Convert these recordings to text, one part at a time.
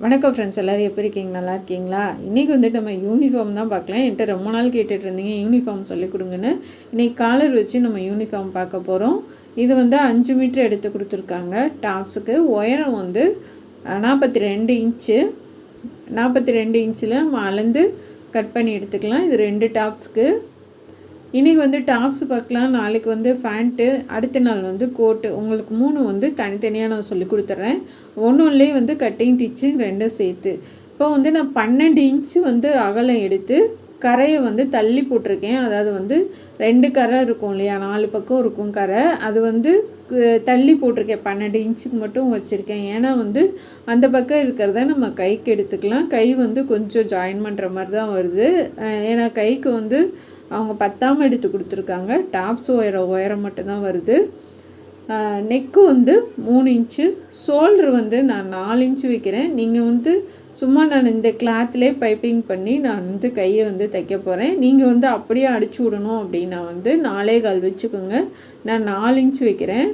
வணக்கம் ஃப்ரெண்ட்ஸ், எல்லோரும் எப்படி இருக்கீங்க? நல்லா இருக்கீங்களா? இன்றைக்கி வந்துட்டு நம்ம யூனிஃபார்ம் தான் பார்க்கலாம். என்கிட்ட ரொம்ப நாள் கேட்டுட்டு இருந்தீங்க யூனிஃபார்ம் சொல்லிக் கொடுங்கன்னு. இன்றைக்கி காலர் வச்சு நம்ம யூனிஃபார்ம் பார்க்க போகிறோம். இது வந்து 5 மீட்டர் எடுத்து கொடுத்துருக்காங்க. டாப்ஸுக்கு உயரம் வந்து 42 இன்ச்சு. 42 இன்ச்சில் நம்ம அளந்து கட் பண்ணி எடுத்துக்கலாம். இது 2 டாப்ஸுக்கு. இன்றைக்கி வந்து டாப்ஸ் பார்க்கலாம். நாளைக்கு வந்து ஃபேண்ட்டு, அடுத்த நாள் வந்து கோட்டு. உங்களுக்கு 3 வந்து தனித்தனியாக நான் சொல்லி கொடுத்துட்றேன். ஒன்றுலேயே வந்து கட்டிங் டிச்சிங் 2 சேர்த்து. இப்போ வந்து நான் 12 இன்ச்சு வந்து அகலம் எடுத்து கரையை வந்து தள்ளி போட்டிருக்கேன். அதாவது வந்து 2 கரை இருக்கும் இல்லையா, 4 பக்கம் இருக்கும் கரை, அது வந்து தள்ளி போட்டிருக்கேன். 12 இன்ச்சுக்கு மட்டும் வச்சுருக்கேன். ஏன்னா வந்து அந்த பக்கம் இருக்கிறத நம்ம கைக்கு எடுத்துக்கலாம். கை வந்து கொஞ்சம் ஜாயின் பண்ணுற மாதிரி தான் வருது. ஏன்னா கைக்கு வந்து அவங்க 10 எடுத்து கொடுத்துருக்காங்க. டாப்ஸ் உயரம் மட்டும்தான் வருது. நெக்கு வந்து 3 இன்ச்சு. ஷோல்ட்ரு வந்து நான் 4 இன்ச்சு வைக்கிறேன். நீங்கள் வந்து சும்மா நான் இந்த கிளாத்லேயே பைப்பிங் பண்ணி நான் வந்து கையை வந்து தைக்க போகிறேன். நீங்கள் வந்து அப்படியே அடிச்சு விடணும் அப்படின்னா வந்து 4.25 வச்சுக்கோங்க. நான் 4 இன்ச்சு வைக்கிறேன்.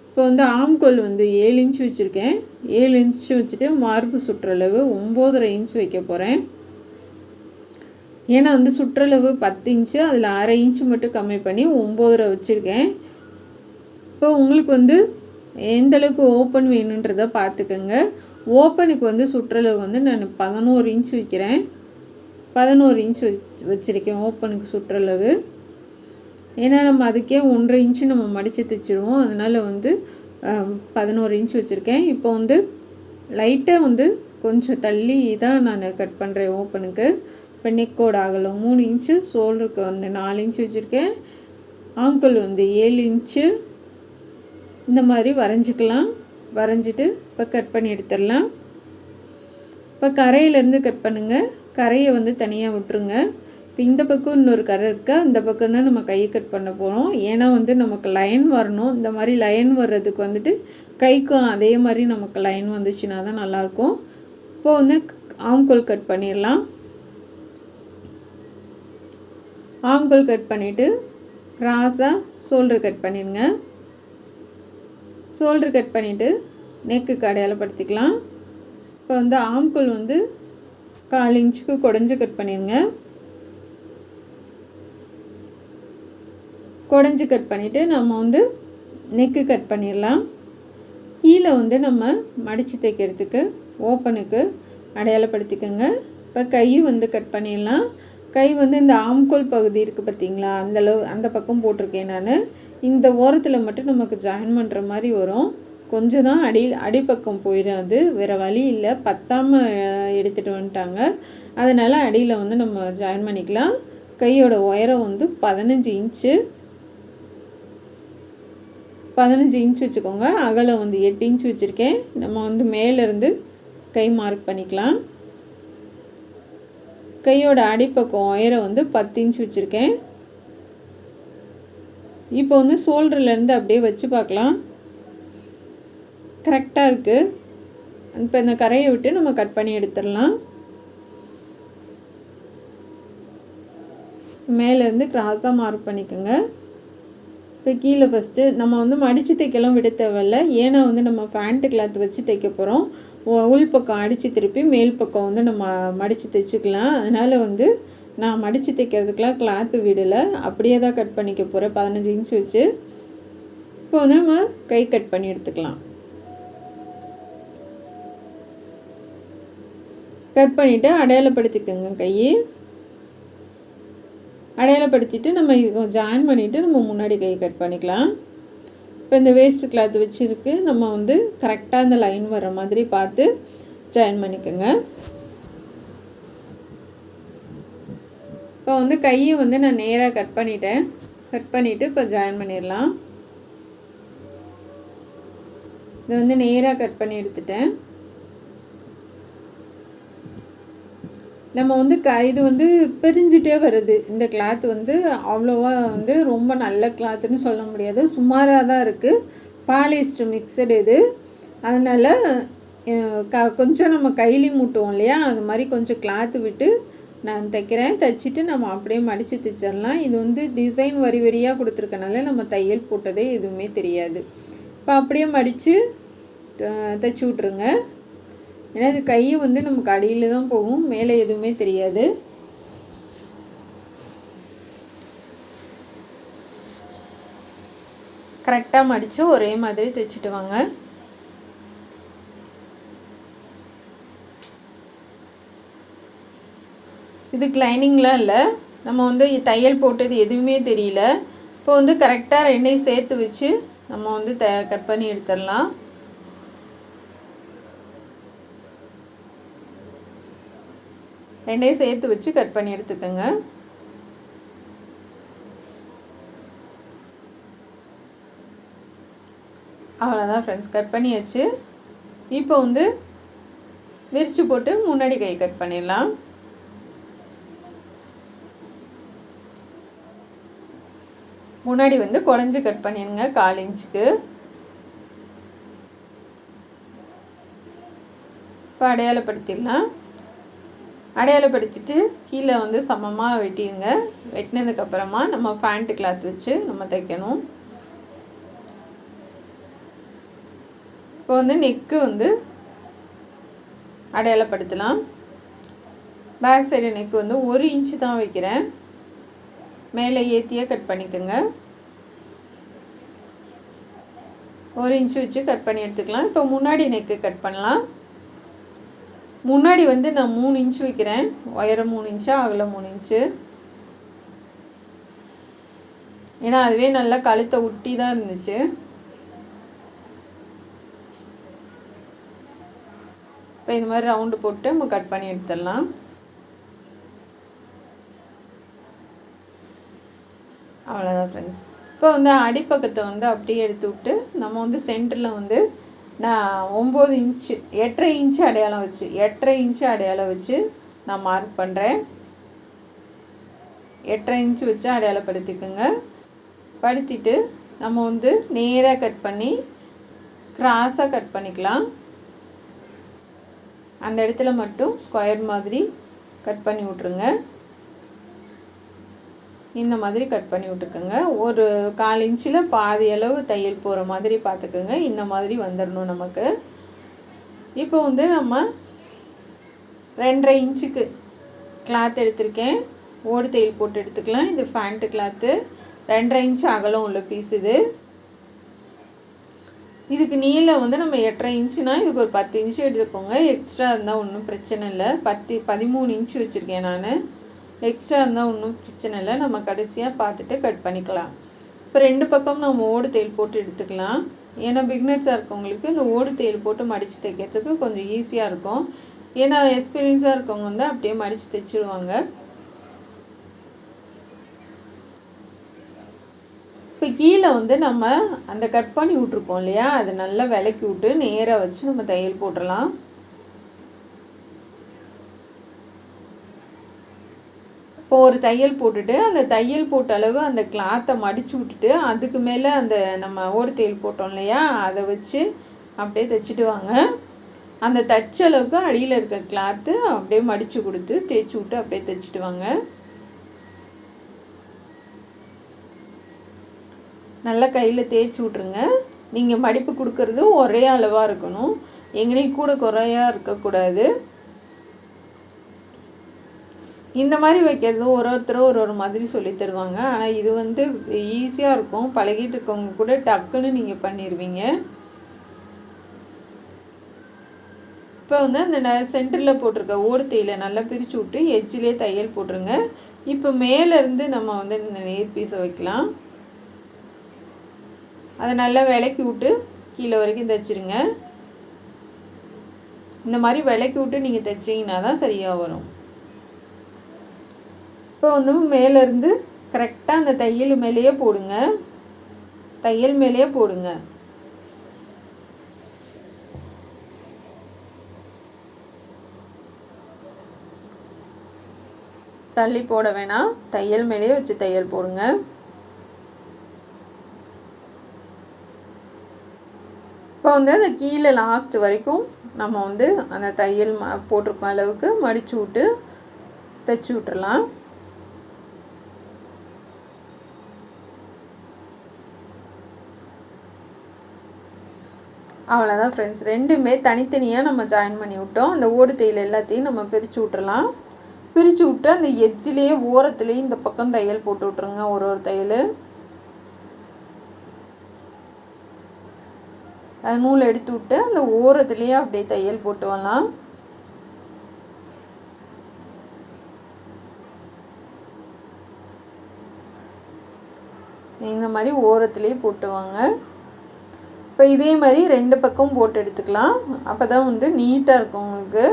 இப்போ வந்து ஆம்கோல் வந்து 7 இன்ச்சு வச்சுருக்கேன். 7 இன்ச்சு வச்சுட்டு மார்பு சுற்றளவு 9.5 இன்ச்சு வைக்க போகிறேன். ஏன்னா வந்து சுற்றளவு 10 இன்ச்சு, அதில் 1/2 இன்ச்சு மட்டும் கம்மி பண்ணி 9.5 வச்சுருக்கேன். இப்போ உங்களுக்கு வந்து எந்தளவுக்கு ஓப்பன் வேணுன்றதை பார்த்துக்கோங்க. ஓப்பனுக்கு வந்து சுற்றளவு வந்து நான் 11 இன்ச்சு வைக்கிறேன். 11 இன்ச்சு வச்சுருக்கேன் ஓப்பனுக்கு சுற்றளவு. ஏன்னா நம்ம அதுக்கே 1.5 இன்ச்சு நம்ம மடித்து தைச்சிடுவோம். அதனால் வந்து 11 இன்ச்சு வச்சுருக்கேன். இப்போ வந்து லைட்டாக வந்து கொஞ்சம் தள்ளி தான் நான் கட் பண்ணுறேன் ஓப்பனுக்கு. இப்போ நெக்கோட அகலம் 3 இன்ச்சு, ஷோல்டருக்கு வந்து 4 இன்ச்சு வச்சுருக்கேன். ஆங்கிள் வந்து 7 இன்ச்சு. இந்த மாதிரி வரைஞ்சிக்கலாம். வரைஞ்சிட்டு இப்போ கட் பண்ணி எடுத்துடலாம். இப்போ கரையிலேருந்து கட் பண்ணுங்கள். கரையை வந்து தனியாக விட்டுருங்க. இப்போ இந்த பக்கம் இன்னொரு கரை இருக்கா, இந்த பக்கம் தான் நம்ம கையை கட் பண்ண போகிறோம். ஏன்னா வந்து நமக்கு லைன் வரணும். இந்த மாதிரி லைன் வர்றதுக்கு வந்துட்டு கைக்கும் அதே மாதிரி நமக்கு லைன் வந்துச்சுன்னா தான் நல்லாயிருக்கும். இப்போது வந்து ஆம்கோல் கட் பண்ணிடலாம். ஆம்கோல் கட் பண்ணிவிட்டு கிராஸாக ஷோல்டர் கட் பண்ணிடுங்க. ஷோல்டர் கட் பண்ணிவிட்டு நெக்குக்கு அடையாளப்படுத்திக்கலாம். இப்போ வந்து ஆம்கோல் வந்து 1/4 இன்ச்சுக்கு குடஞ்சி கட் பண்ணிடுங்க. குடஞ்சி கட் பண்ணிவிட்டு நம்ம வந்து நெக்கு கட் பண்ணிடலாம். கீழே வந்து நம்ம மடித்து தைக்கிறதுக்கு ஓப்பனுக்கு அடையாளப்படுத்திக்கோங்க. இப்போ கையும் வந்து கட் பண்ணிடலாம். கை வந்து இந்த ஆம்கோல் பகுதி இருக்குது பார்த்தீங்களா, அந்த பக்கம் போட்டிருக்கேன் நான். இந்த ஓரத்தில் மட்டும் நமக்கு ஜாயின் பண்ணுற மாதிரி வரும். கொஞ்சம் தான் அடிப்பக்கம் போயிடும். அது வேறு வழி இல்லை, 10 எடுத்துகிட்டு வந்துட்டாங்க. அதனால் அடியில் வந்து நம்ம ஜாயின் பண்ணிக்கலாம். கையோட உயரம் வந்து 15 இன்ச்சு. 15 இன்ச்சு வச்சுக்கோங்க. அகலம் வந்து 8 இன்ச்சு வச்சுருக்கேன். நம்ம வந்து மேலேருந்து கை மார்க் பண்ணிக்கலாம். கையோட அடிப்பக்கம் உயரம் வந்து 10 இன்ச்சு வச்சுருக்கேன். இப்போ வந்து ஷோல்டர்லேருந்து அப்படியே வச்சு பார்க்கலாம். கரெக்டாக இருக்குது. இப்போ இந்த கரையை விட்டு நம்ம கட் பண்ணி எடுத்துடலாம். மேலேருந்து கிராஸாக மார்க் பண்ணிக்கோங்க. இப்போ கீழே ஃபஸ்ட்டு நம்ம வந்து மடித்து தைக்கலாம் விட தேவையில்லை. ஏன்னா வந்து நம்ம ஃபேண்ட்டு கிளாத் வச்சு தைக்க போகிறோம். உள் பக்கம் அடித்து திருப்பி மேல் பக்கம் வந்து நம்ம மடித்து தைச்சிக்கலாம். அதனால் வந்து நான் மடித்து தைக்கிறதுக்கெலாம் கிளாத்து விடலை, அப்படியே தான் கட் பண்ணிக்க போகிறேன் 15 இன்ச்சு வச்சு. இப்போ வந்து நம்ம கை கட் பண்ணி எடுத்துக்கலாம். கட் பண்ணிவிட்டு அடையாளப்படுத்திக்கோங்க. கையை அடையாளப்படுத்திட்டு நம்ம ஜாயின் பண்ணிவிட்டு நம்ம முன்னாடி கை கட் பண்ணிக்கலாம். இப்போ இந்த வேஸ்ட்டு கிளாத் வச்சுருக்கு, நம்ம வந்து கரெக்டாக இந்த லைன் வர மாதிரி பார்த்து ஜாயின் பண்ணிக்கோங்க. இப்போ வந்து கையை வந்து நான் நேராக கட் பண்ணிட்டேன். கட் பண்ணிவிட்டு இப்போ ஜாயின் பண்ணிடலாம். இதை வந்து நேராக கட் பண்ணி எடுத்துட்டேன். நம்ம வந்து இது வந்து பிரிஞ்சிட்டே வருது. இந்த கிளாத் வந்து அவ்வளோவா வந்து ரொம்ப நல்ல கிளாத்துன்னு சொல்ல முடியாது, சுமாராக தான் இருக்குது. பாலிஸ்டர் மிக்சடு இது. அதனால் கொஞ்சம் நம்ம கையிலையும் மூட்டுவோம் இல்லையா, அது மாதிரி கொஞ்சம் கிளாத்து விட்டு நான் தைக்கிறேன். தைச்சிட்டு நம்ம அப்படியே மடித்து தைச்சிடலாம். இது வந்து டிசைன் வரி வரியாக கொடுத்துருக்கனால நம்ம தையல் போட்டதே எதுவுமே தெரியாது. இப்போ அப்படியே மடித்து தைச்சி விட்ருங்க. ஏன்னா இது கை வந்து நமக்கு அடியில் தான் போகும், மேலே எதுவுமே தெரியாது. கரெக்டாக மடித்து ஒரே மாதிரி தைச்சிட்டு வாங்க. இதுக்கு லைனிங்லாம் இல்லை, நம்ம வந்து தையல் போட்டது எதுவுமே தெரியல. இப்போ வந்து கரெக்டாக ரெண்டையும் சேர்த்து வச்சு நம்ம வந்து கட் பண்ணி எடுத்துடலாம். ரெண்டையும் சேர்த்து வச்சு கட் பண்ணி எடுத்துக்கோங்க. அவ்வளோதான் ஃப்ரெண்ட்ஸ், கட் பண்ணியாச்சு. இப்போ வந்து விரித்து போட்டு முன்னாடி கை கட் பண்ணிடலாம். முன்னாடி வந்து குடஞ்சி கட் பண்ணிடுங்க 1/4 இன்ச்சுக்கு. இப்போ அடையாளப்படுத்திடலாம். அடையாளப்படுத்திட்டு கீழே வந்து சமமாக வெட்டிடுங்க. வெட்டினதுக்கப்புறமா நம்ம பேண்ட் கிளாத் வச்சு நம்ம தைக்கணும். இப்போ வந்து நெக்கு வந்து அடையாளப்படுத்தலாம். பேக் சைடு நெக்கு வந்து 1 இன்ச்சு தான் வைக்கிறேன். மேலே ஏற்றியே கட் பண்ணிக்கோங்க. 1 இன்ச்சு வச்சு கட் பண்ணி எடுத்துக்கலாம். இப்போ முன்னாடி நெக்கு கட் பண்ணலாம். முன்னாடி வந்து நான் 3 இன்ச்சு வைக்கிறேன். உயரம் 3 இன்ச்சு, அகலம் 3 இன்ச்சு. ஏன்னா அதுவே நல்லா கழுத்தை ஒட்டி தான் இருந்துச்சு. இப்போ இது மாதிரி ரவுண்டு போட்டு நம்ம கட் பண்ணி எடுத்துடலாம். அவ்வளோதான் ஃப்ரெண்ட்ஸ். இப்போ வந்து அடிப்பக்கத்தை வந்து அப்படியே எடுத்து விட்டு நம்ம வந்து சென்டரில் வந்து நான் 9 இன்ச்சு 8.5 இன்ச்சு அடையாளம் வச்சு 8.5 இன்ச்சு அடையாளம் வச்சு நான் மார்க் பண்ணுறேன். 8.5 இன்ச்சு வச்சு அடையாளப்படுத்திக்கோங்க. படுத்திட்டு நம்ம வந்து நேராக கட் பண்ணி கிராஸாக கட் பண்ணிக்கலாம். அந்த இடத்துல மட்டும் ஸ்கொயர் மாதிரி கட் பண்ணி விட்ருங்க. இந்த மாதிரி கட் பண்ணி விட்டுக்குங்க. ஒரு 1/4 இன்ச்சில் பாதி அளவு தையல் போகிற மாதிரி பார்த்துக்குங்க. இந்த மாதிரி வந்துடணும் நமக்கு. இப்போ வந்து நம்ம 2.5 இன்ச்சுக்கு கிளாத் எடுத்திருக்கேன். ஓடு தையல் போட்டு எடுத்துக்கலாம். இது ஃபேண்ட்டு கிளாத்து. 2.5 இன்ச்சு அகலம் உள்ள பீஸ் இது. இதுக்கு நீளம் வந்து நம்ம 8.5 இன்ச்சுனா இதுக்கு ஒரு 10 இன்ச்சு எடுத்துக்கோங்க. எக்ஸ்ட்ரா இருந்தால் ஒன்றும் பிரச்சனை இல்லை. 13 இன்ச்சு வச்சுருக்கேன் நான். எக்ஸ்ட்ரா இருந்தால் ஒன்றும் பிரச்சனை இல்லை. நம்ம கடைசியாக பார்த்துட்டு கட் பண்ணிக்கலாம். இப்போ 2 பக்கம் நம்ம ஓடு தையல் போட்டு எடுத்துக்கலாம். ஏன்னா பிகினர்ஸாக இருக்கவங்களுக்கு இந்த ஓடு தையல் போட்டு மடித்து தைக்கிறதுக்கு கொஞ்சம் ஈஸியாக இருக்கும். ஏன்னா எக்ஸ்பீரியன்ஸாக இருக்கவங்க வந்து அப்படியே மடித்து தைச்சிடுவாங்க. இப்போ கீழே வந்து நம்ம அந்த கட் பண்ணி விட்ருக்கோம் இல்லையா, அதை நல்லா விலக்கி விட்டு நேராக வச்சு நம்ம தையல் போட்டுடலாம். இப்போ ஒரு தையல் போட்டுட்டு அந்த தையல் போட்ட அளவு அந்த கிளாத்தை மடித்து விட்டுட்டு அதுக்கு மேலே அந்த நம்ம ஓடு தையல் போட்டோம் இல்லையா, அதை வச்சு அப்படியே தைச்சிட்டு வாங்க. அந்த தைச்ச அளவுக்கு அடியில் இருக்க கிளாத்து அப்படியே மடித்து கொடுத்து தேய்ச்சி விட்டு அப்படியே தைச்சிட்டு வாங்க. நல்லா கையில் தேய்ச்சி விட்ருங்க. நீங்கள் மடிப்பு கொடுக்கறது ஒரே அளவாக இருக்கணும். எங்கேயும் கூட குறையாக இருக்கக்கூடாது. இந்த மாதிரி வைக்கிறது ஒருத்தரும் ஒரு மாதிரி சொல்லி தருவாங்க. ஆனால் இது வந்து ஈஸியாக இருக்கும். பழகிட்டு இருக்கவங்க கூட டக்குன்னு நீங்கள் பண்ணிடுவீங்க. இப்போ வந்து அந்த சென்டரில் போட்டிருக்க ஓடு தையலை நல்லா பிரித்து விட்டு எட்ஜிலே தையல் போட்டுருங்க. இப்போ மேலேருந்து நம்ம வந்து இந்த நேர் பீஸை வைக்கலாம். அதை நல்லா விலக்கி விட்டு கீழே வரைக்கும் தைச்சிருங்க. இந்த மாதிரி விலக்கி விட்டு நீங்கள் தைச்சிங்கன்னா தான் சரியாக வரும். இப்போ வந்து மேலேருந்து கரெக்டாக அந்த தையல் மேலேயே போடுங்க. தையல் மேலேயே போடுங்க. தள்ளி போட வேணாம். தையல் மேலேயே வச்சு தையல் போடுங்க. இப்போ வந்து அந்த கீழே லாஸ்ட் வரைக்கும் நம்ம வந்து அந்த தையல் போட்டிருக்க அளவுக்கு மடித்து விட்டு தைச்சி விட்டுறலாம். அவ்வளோதான் ஃப்ரெண்ட்ஸ், ரெண்டுமே தனித்தனியாக நம்ம ஜாயின் பண்ணி விட்டோம். அந்த ஓடு தையல் எல்லாத்தையும் நம்ம பிரித்து விட்டுறலாம். பிரித்து விட்டு அந்த எட்ஜிலேயே ஓரத்துலேயும் இந்த பக்கம் தையல் போட்டு விட்ருங்க. ஒரு தையல் நூல் எடுத்து விட்டு அந்த ஓரத்துலேயே அப்படியே தையல் போட்டு வரலாம். இந்த மாதிரி ஓரத்துலேயே போட்டுவாங்க. இப்போ இதே மாதிரி 2 பக்கம் போட்டு எடுத்துக்கலாம். அப்போ தான் வந்து நீட்டாக இருக்கும் உங்களுக்கு.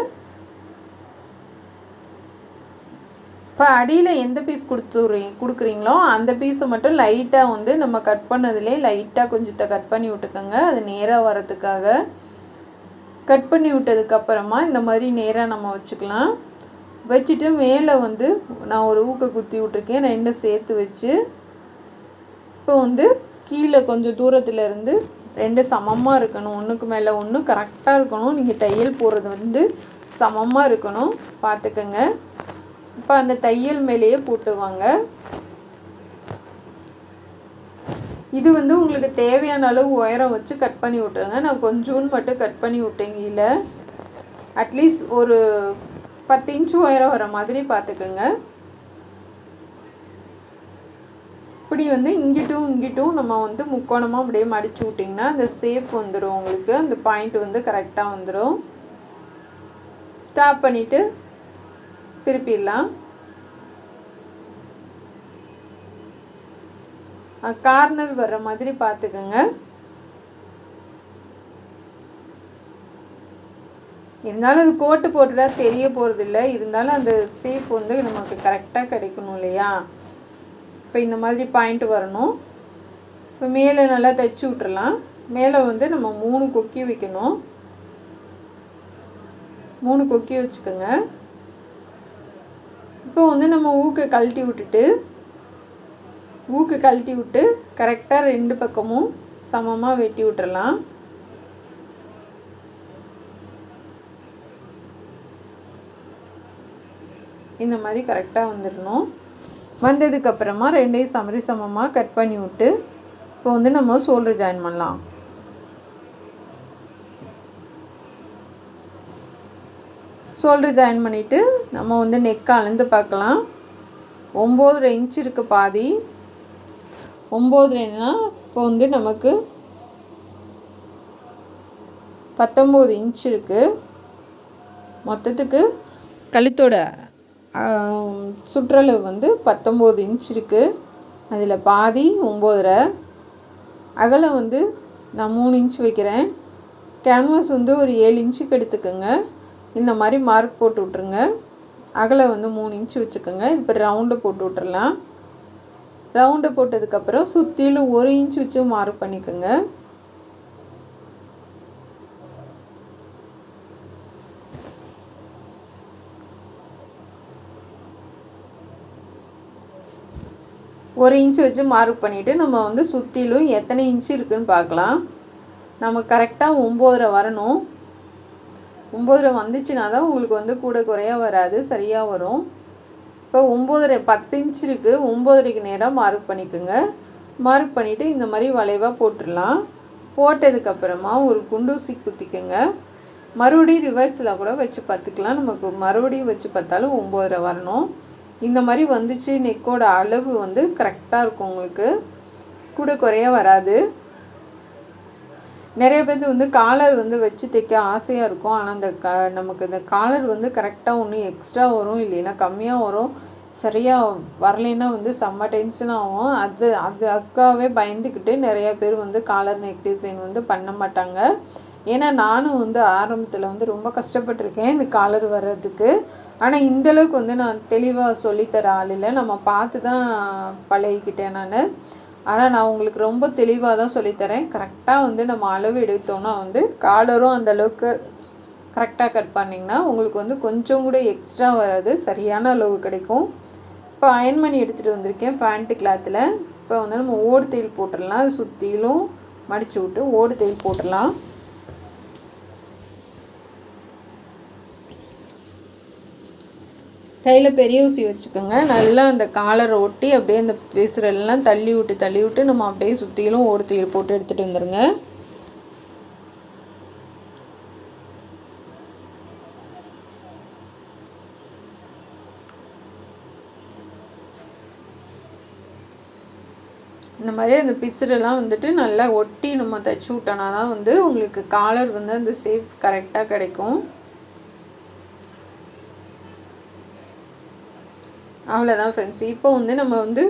இப்போ அடியில் எந்த பீஸ் கொடுக்குறீங்களோ அந்த பீஸை மட்டும் லைட்டாக வந்து நம்ம கட் பண்ணதுலேயே லைட்டாக கொஞ்சத்தை கட் பண்ணி விட்டுக்கோங்க. அது நேராக வரத்துக்காக கட் பண்ணி விட்டதுக்கப்புறமா இந்த மாதிரி நேராக நம்ம வச்சுக்கலாம். வச்சுட்டு மேலே வந்து நான் ஒரு ஊக்க குத்தி விட்ருக்கேன், 2 சேர்த்து வச்சு. இப்போ வந்து கீழே கொஞ்சம் தூரத்தில் இருந்து 2 சமமாக இருக்கணும், ஒன்றுக்கு மேலே ஒன்று கரெக்டாக இருக்கணும். நீங்கள் தையல் போடுறது வந்து சமமாக இருக்கணும், பார்த்துக்கங்க. இப்போ அந்த தையல் மேலேயே போட்டுவாங்க. இது வந்து உங்களுக்கு தேவையான அளவு உயரம் வச்சு கட் பண்ணி விட்ருங்க. நான் கொஞ்சோன்னு மட்டும் கட் பண்ணி விட்டேங்க. இல்லை அட்லீஸ்ட் ஒரு 10 இன்ச்சு உயரம் வர மாதிரி பார்த்துக்கோங்க. இப்படி வந்து இங்கிட்டும் நம்ம வந்து முக்கோணமாக அப்படியே மடித்து விட்டிங்கன்னா அந்த ஷேப் வந்துடும் உங்களுக்கு. அந்த பாயிண்ட் வந்து கரெக்டாக வந்துடும். ஸ்டாப் பண்ணிவிட்டு திருப்பிடலாம். கார்னர் வர்ற மாதிரி பார்த்துக்கோங்க. இருந்தாலும் அது கோட்டு போட்டுட்டா தெரிய போகிறதில்ல. இருந்தாலும் அந்த ஷேப் வந்து நமக்கு கரெக்டாக கிடைக்கணும் இல்லையா. இப்போ இந்த மாதிரி பாயிண்ட் வரணும். இப்போ மேலே நல்லா தைச்சி விட்டுறலாம். மேலே வந்து நம்ம 3 கொக்கி வைக்கணும். 3 கொக்கி வச்சுக்கோங்க. இப்போ வந்து நம்ம ஊக்கை கழட்டி விட்டு கரெக்டாக 2 பக்கமும் சமமாக வெட்டி விட்டுறலாம். இந்த மாதிரி கரெக்டாக வந்துடணும். வந்ததுக்கப்புறமா 2 சமமாக கட் பண்ணி விட்டு இப்போ வந்து நம்ம ஷோல்டர் ஜாயின் பண்ணலாம். ஷோல்டர் ஜாயின் பண்ணிவிட்டு நம்ம வந்து நெக் அளந்து பார்க்கலாம். 9.5 இன்ச் இருக்குது பாதி. 9.5னா இப்போ வந்து நமக்கு 19 இன்ச் இருக்குது. மொத்தத்துக்கு கழுத்தோட சுற்றளவு வந்து 19 இன்ச் இருக்குது. அதில் பாதி 9.5. அகலம் வந்து நான் 3 இன்ச் வைக்கிறேன். கேன்வாஸ் வந்து ஒரு 7 இன்ச்சுக்கு எடுத்துக்கோங்க. இந்த மாதிரி மார்க் போட்டு விட்ருங்க. அகலம் வந்து 3 இன்ச் வச்சுக்கோங்க. இப்போ ரவுண்டு போட்டு விட்டுறலாம். ரவுண்டு போட்டதுக்கப்புறம் சுற்றிலும் 1 இன்ச் வச்சு மார்க் பண்ணிக்கோங்க. ஒரு இன்ச்சு வச்சு மார்க் பண்ணிவிட்டு நம்ம வந்து சுற்றிலும் எத்தனை இன்ச்சு இருக்குதுன்னு பார்க்கலாம். நம்ம கரெக்டாக 9.5 வரணும். 9.5 வந்துச்சுன்னா தான் உங்களுக்கு வந்து கூட குறையாக வராது, சரியாக வரும். இப்போ 9.5 10 இன்ச் இருக்குது. 9.5க்கு நேராக மார்க் பண்ணிக்கோங்க. மார்க் பண்ணிவிட்டு இந்த மாதிரி வளைவாக போட்டுடலாம். போட்டதுக்கப்புறமா ஒரு குண்டூசி குத்திக்கோங்க. மறுபடியும் ரிவர்ஸில் கூட வச்சு பார்த்துக்கலாம். நமக்கு மறுபடியும் வச்சு பார்த்தாலும் 9.5 வரணும். இந்த மாதிரி வந்துச்சு. நெக்கோட அளவு வந்து கரெக்டாக இருக்கும், உங்களுக்கு கூட குறைய வராது. நிறைய பேர் வந்து காலர் வந்து வச்சு தைக்க ஆசையாக இருக்கும். ஆனால் அந்த நமக்கு இந்த காலர் வந்து கரெக்டாக ஒன்று எக்ஸ்ட்ரா வரும், இல்லைன்னா கம்மியாக வரும். சரியாக வரலைன்னா வந்து செம்ம டென்ஷன் ஆகும். அதுக்காகவே பயந்துக்கிட்டு நிறையா பேர் வந்து காலர் நெக் டிசைன் வந்து பண்ண மாட்டாங்க. ஏன்னா நானும் வந்து ஆரம்பத்தில் வந்து ரொம்ப கஷ்டப்பட்டிருக்கேன் இந்த காலர் வர்றதுக்கு. ஆனால் இந்தளவுக்கு வந்து நான் தெளிவாக சொல்லித்தர ஆள் இல்லை. நம்ம பார்த்து தான் பழகிக்கிட்டேன் நான். ஆனால் நான் உங்களுக்கு ரொம்ப தெளிவாக தான் சொல்லித்தரேன். கரெக்டாக வந்து நம்ம அளவு எடுத்தோன்னா வந்து காலரும் அந்தளவுக்கு கரெக்டாக கட் பண்ணிங்கன்னா உங்களுக்கு வந்து கொஞ்சம் கூட எக்ஸ்ட்ரா வராது, சரியான அளவு கிடைக்கும். இப்போ அயன் பண்ணி எடுத்துகிட்டு வந்திருக்கேன் பேண்ட்டு கிளாத்தில். இப்போ வந்து நம்ம ஓடு தையல் போட்டுடலாம். அது சுற்றிலும் மடித்து விட்டு ஓடு தையல் போட்டுடலாம். கையில் பெரிய ஊசி வச்சுக்கோங்க. நல்லா அந்த காலரை ஒட்டி அப்படியே அந்த பேசுகிறெல்லாம் தள்ளி விட்டு நம்ம அப்படியே சுற்றிலும் ஓடு தையல் போட்டு எடுத்துகிட்டு வந்துடுங்க. இந்த மாதிரி அந்த பிசுறெல்லாம் வந்துட்டு நல்லா ஒட்டி நம்ம தைச்சி விட்டோன்னா தான் வந்து உங்களுக்கு காலர் வந்து அந்த ஷேப் கரெக்டாக கிடைக்கும். அவ்வளோதான் ஃப்ரெண்ட்ஸ். இப்போ வந்து நம்ம வந்து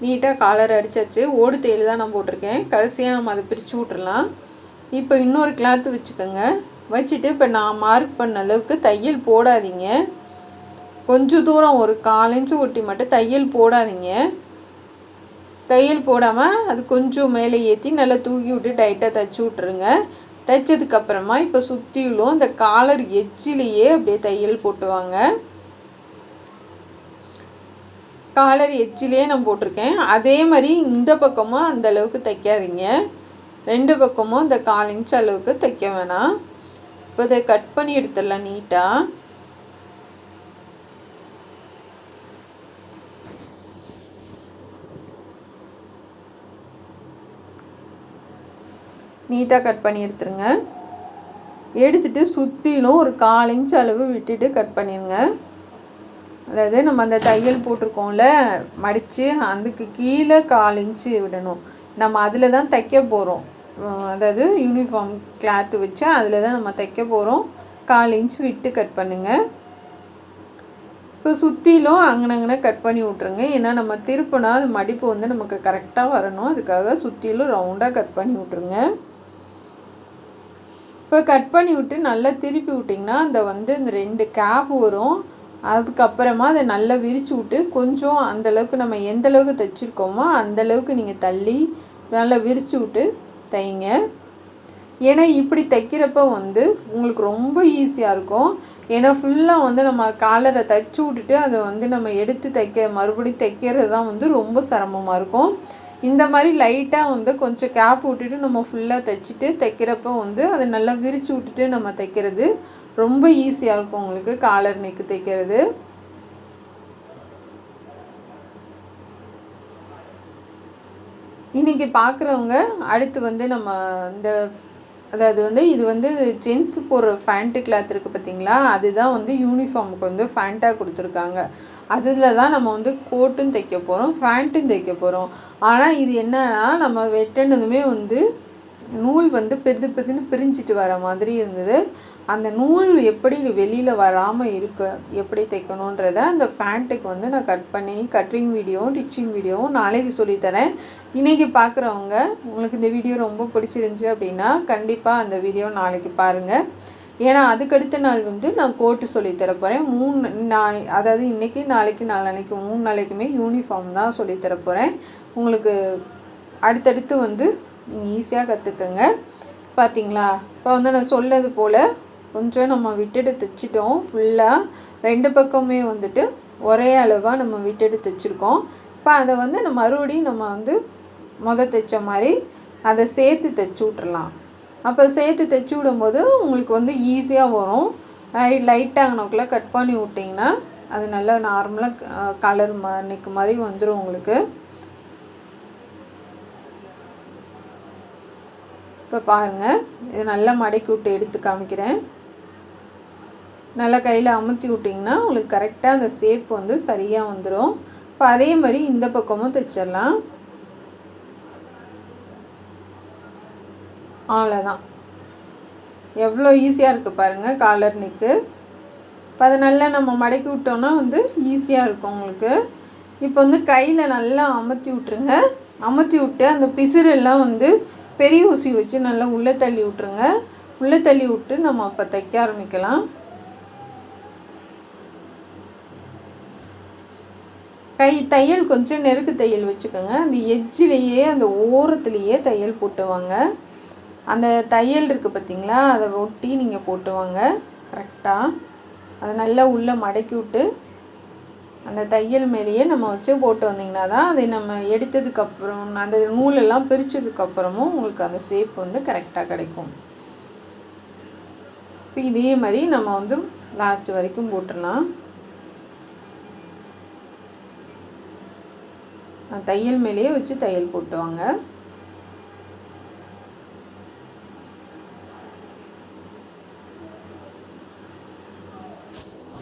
நீட்டாக காலர் அடித்தாச்சு. ஓடு தையல் தான் நான் போட்டிருக்கேன். கடைசியாக நம்ம அதை பிரித்து விட்றலாம். இப்போ இன்னொரு கிளாத்து வச்சுக்கோங்க. வச்சுட்டு இப்போ நான் மார்க் பண்ண அளவுக்கு தையல் போடாதீங்க. கொஞ்சம் தூரம் ஒரு 1/4 இன்ச்சு ஒட்டி மட்டும் தையல் போடாதீங்க. தையல் போடாமல் அது கொஞ்சம் மேலே ஏற்றி நல்லா தூக்கி விட்டு டைட்டாக தைச்சி விட்ருங்க. தைச்சதுக்கப்புறமா இப்போ சுற்றிலும் அந்த காலர் எட்ஜிலேயே அப்படியே தையல் போட்டுவாங்க. காலர் எட்ஜிலே நான் போட்டிருக்கேன். அதே மாதிரி இந்த பக்கமும் அந்த அளவுக்கு தைக்காதீங்க. 2 பக்கமும் இந்த 1/4 இன்ச் அளவுக்கு தைக்க வேணாம். இப்போ இதை கட் பண்ணி எடுத்துடலாம் நீட்டாக. நீட்டாக கட் பண்ணி எடுத்துருங்க. எடுத்துகிட்டு சுற்றிலும் ஒரு 1/4 இன்ச் அளவு விட்டுட்டு கட் பண்ணிடுங்க. அதாவது நம்ம அந்த தையல் போட்டிருக்கோம்ல மடித்து அதுக்கு கீழே 1/4 இன்ச்சு விடணும். நம்ம அதில் தான் தைக்க போகிறோம். அதாவது யூனிஃபார்ம் கிளாத்து வச்சு அதில் தான் நம்ம தைக்க போகிறோம். 1/4 இன்ச் விட்டு கட் பண்ணுங்கள். இப்போ சுற்றிலும் அங்கனங்கன கட் பண்ணி விட்ருங்க. ஏன்னா நம்ம திருப்பினா அது மடிப்பு வந்து நமக்கு கரெக்டாக வரணும். அதுக்காக சுற்றிலும் ரவுண்டாக கட் பண்ணி விட்ருங்க. இப்போ கட் பண்ணி விட்டு நல்லா திருப்பி விட்டிங்கன்னா அந்த வந்து இந்த 2 கேப் வரும். அதுக்கப்புறமா அதை நல்லா விரித்து விட்டு கொஞ்சம் அந்தளவுக்கு நம்ம எந்தளவுக்கு தைச்சிருக்கோமோ அந்தளவுக்கு நீங்கள் தள்ளி நல்லா விரித்து விட்டு தைங்க. ஏன்னா இப்படி தைக்கிறப்ப வந்து உங்களுக்கு ரொம்ப ஈஸியாக இருக்கும். ஏன்னா ஃபுல்லாக வந்து நம்ம காலரை தைச்சி விட்டுட்டு அதை வந்து நம்ம எடுத்து மறுபடியும் தைக்கிறது தான் வந்து ரொம்ப சிரமமாக இருக்கும். இந்த மாதிரி லைட்டாக வந்து கொஞ்சம் கேப் விட்டுட்டு நம்ம ஃபுல்லாக தைச்சிட்டு தைக்கிறப்ப வந்து அதை நல்லா விரித்து விட்டுட்டு நம்ம தைக்கிறது ரொம்ப ஈஸியாக இருக்கும் உங்களுக்கு காலர் நெக்கு தைக்கிறது. இன்றைக்கி பார்க்குறவங்க அடுத்து வந்து நம்ம இந்த அதாவது வந்து இது வந்து ஜென்ஸ் போடுற ஃபேண்ட்டு கிளாத் இருக்குது பார்த்திங்களா, அதுதான் வந்து யூனிஃபார்முக்கு வந்து ஃபேண்ட்டாக கொடுத்துருக்காங்க. அதில் தான் நம்ம வந்து கோட்டும் தைக்க போகிறோம், ஃபேண்ட்டும் தைக்க போகிறோம். ஆனால் இது என்னன்னா நம்ம வெட்டினதுமே வந்து நூல் வந்து பெருதுன்னு பிரிஞ்சிட்டு வர மாதிரி இருந்தது. அந்த நூல் எப்படி வெளியில் வராமல் எப்படி தைக்கணுன்றதை அந்த ஃபேண்ட்டுக்கு வந்து நான் கட் பண்ணி கட்டிங் வீடியோவும் டிச்சிங் வீடியோவும் நாளைக்கு சொல்லித்தரேன். இன்றைக்கி பார்க்குறவங்க உங்களுக்கு இந்த வீடியோ ரொம்ப பிடிச்சிருந்துச்சி அப்படின்னா கண்டிப்பாக அந்த வீடியோ நாளைக்கு பாருங்கள். ஏன்னா அதுக்கடுத்த நாள் வந்து நான் கோட்டு சொல்லித்தர போகிறேன். 3 அதாவது இன்றைக்கி நாளைக்கு நாளான்னைக்கு 3 நாளைக்குமே யூனிஃபார்ம் தான் சொல்லித்தர போகிறேன். உங்களுக்கு அடுத்தடுத்து வந்து நீங்கள் ஈஸியாக கற்றுக்கங்க. பார்த்திங்களா, இப்போ வந்து நான் சொல்லது போல் கொஞ்சம் நம்ம விட்டுட்டு தைச்சிட்டோம். ஃபுல்லாக 2 பக்கமே வந்துட்டு ஒரே அளவாக நம்ம விட்டுட்டு தைச்சிருக்கோம். இப்போ அதை வந்து மறுபடியும் நம்ம வந்து தைச்ச மாதிரி அதை சேர்த்து தைச்சி விட்றலாம். அப்போ சேர்த்து தைச்சி விடும்போது உங்களுக்கு வந்து ஈஸியாக வரும். லைட்டாகனக்குள்ளே கட் பண்ணி விட்டிங்கன்னா அது நல்லா நார்மலாக கலர் நெக்கு மாதிரி வந்துடும் உங்களுக்கு. இப்போ பாருங்கள், இது நல்லா மடக்கி விட்டு எடுத்து காமிக்கிறேன். நல்லா கையில் அமுத்தி விட்டிங்கன்னா உங்களுக்கு கரெக்டாக அந்த ஷேப் வந்து சரியாக வந்துடும். இப்போ அதே மாதிரி இந்த பக்கமும் தைச்சிடலாம். அவ்வளோதான், எவ்வளோ ஈஸியாக இருக்குது பாருங்கள் காலர் நெக்கு. இப்போ அதை நல்லா நம்ம மடக்கி விட்டோன்னா வந்து ஈஸியாக இருக்கும் உங்களுக்கு. இப்போ வந்து கையில் நல்லா அமுத்தி விட்ருங்க. அமுத்தி விட்டு அந்த பிசுறெல்லாம் வந்து பெரிய ஊசி வச்சு நல்லா உள்ளே தள்ளி விட்ருங்க. உள்ளே தள்ளி விட்டு நம்ம அப்போ தைக்க ஆரம்பிக்கலாம். தையல் கொஞ்சம் நெருக்கு தையல் வச்சுக்கோங்க. அந்த எட்ஜிலேயே அந்த ஓரத்துலேயே தையல் போட்டுவாங்க. அந்த தையல் இருக்குது பார்த்திங்களா, அதை ஒட்டி நீங்கள் போட்டுவாங்க கரெக்டாக. அதை நல்லா உள்ளே மடக்கி விட்டு அந்த தையல் மேலேயே நம்ம வச்சு போட்டு வந்திங்கன்னா தான் அதை நம்ம எடுத்ததுக்கப்புறம் அந்த நூலெல்லாம் பிரித்ததுக்கப்புறமும் உங்களுக்கு அந்த ஷேப் வந்து கரெக்டாக கிடைக்கும். இப்போ இதே மாதிரி நம்ம வந்து லாஸ்ட் வரைக்கும் போட்டுடலாம். தையல் மேலேயே வச்சு தையல் போட்டுவாங்க.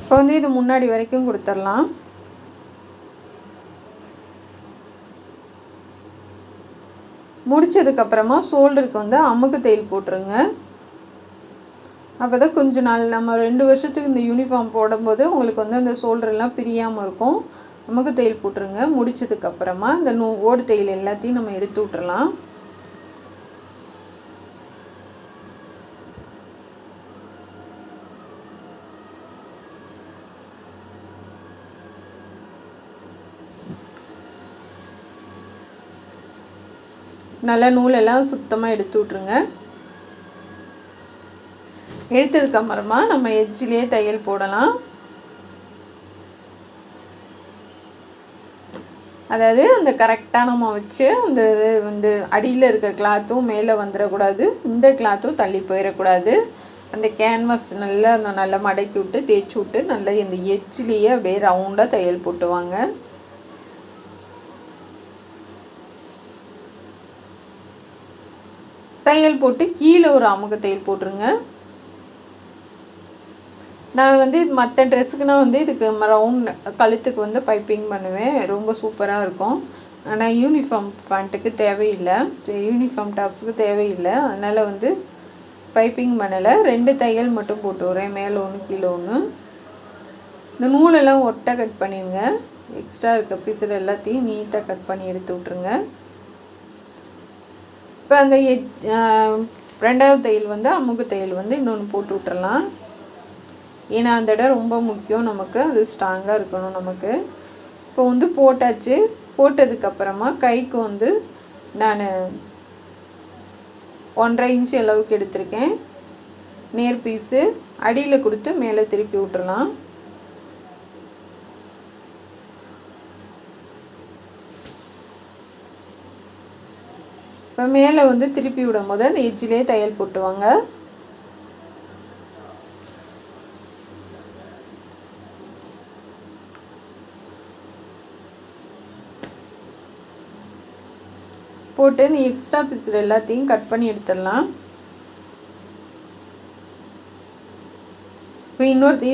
இப்போ வந்து இது முன்னாடி வரைக்கும் கொடுத்துடலாம். முடித்ததுக்கப்புறமா ஷோல்டருக்கு வந்து அமுக்கு தையல் போட்டுருங்க. அப்போ தான் கொஞ்ச நாள் நம்ம 2 வருஷத்துக்கு இந்த யூனிஃபார்ம் போடும்போது உங்களுக்கு வந்து அந்த ஷோல்டர்லாம் பிரியாமல் இருக்கும். அமுக்கு தையல் போட்டுருங்க. முடித்ததுக்கப்புறமா இந்த ஓடு தையல் எல்லாத்தையும் நம்ம எடுத்து விட்டுறலாம். நல்லா நூலெல்லாம் சுத்தமாக எடுத்து விட்ருங்க. எடுத்ததுக்கப்புறமா நம்ம எட்ஜிலே தையல் போடலாம். அதாவது அந்த கரெக்டாக நம்ம வச்சு அந்த இது வந்து அடியில் இருக்க கிளாத்தும் மேலே வந்துடக்கூடாது, இந்த கிளாத்தும் தள்ளி போயிடக்கூடாது. அந்த கேன்வாஸ் நல்லா மடக்கி விட்டு தேய்ச்சி விட்டு நல்லா இந்த எட்ஜிலேயே அப்படியே ரவுண்டாக தையல் போட்டுவாங்க. தையல் போட்டு கீழே ஒரு அமுக்கு தையல் போட்டுருங்க. நான் வந்து இது மற்ற ட்ரெஸ்ஸுக்கு நான் வந்து இதுக்கு ரவுண்ட் கழுத்துக்கு வந்து பைப்பிங் பண்ணுவேன், ரொம்ப சூப்பராக இருக்கும். ஆனால் யூனிஃபார்ம் பேண்ட்டுக்கு தேவையில்லை, யூனிஃபார்ம் டாப்ஸுக்கு தேவையில்லை, அதனால் வந்து பைப்பிங் பண்ணலை. 2 தையல் மட்டும் போட்டு வரேன், மேலே ஒன்று கீழே ஒன்று. இந்த நூலெல்லாம் ஒட்டை கட் பண்ணிடுங்க. எக்ஸ்ட்ரா இருக்க பீஸில் எல்லாத்தையும் நீட்டாக கட் பண்ணி எடுத்து விட்ருங்க. இப்போ அந்த 2வது தையல் வந்து அமுக்கு தையல் வந்து இன்னொன்று போட்டு விட்டுறலாம். ஏன்னா அந்த இடம் ரொம்ப முக்கியம் நமக்கு, அது ஸ்ட்ராங்காக இருக்கணும் நமக்கு. இப்போ வந்து போட்டாச்சு. போட்டதுக்கப்புறமா கைக்கு வந்து நான் 1.5 இன்ச் அளவுக்கு எடுத்திருக்கேன். நேர் பீஸு அடியில் கொடுத்து மேலே திருப்பி விட்டுறலாம். இப்போ மேலே வந்து திருப்பி விடும் போது அந்த எட்ஜிலே தையல் போட்டுவாங்க. போட்டு இந்த எக்ஸ்ட்ரா பீஸில் எல்லாத்தையும் கட் பண்ணி எடுத்துடலாம். இப்போ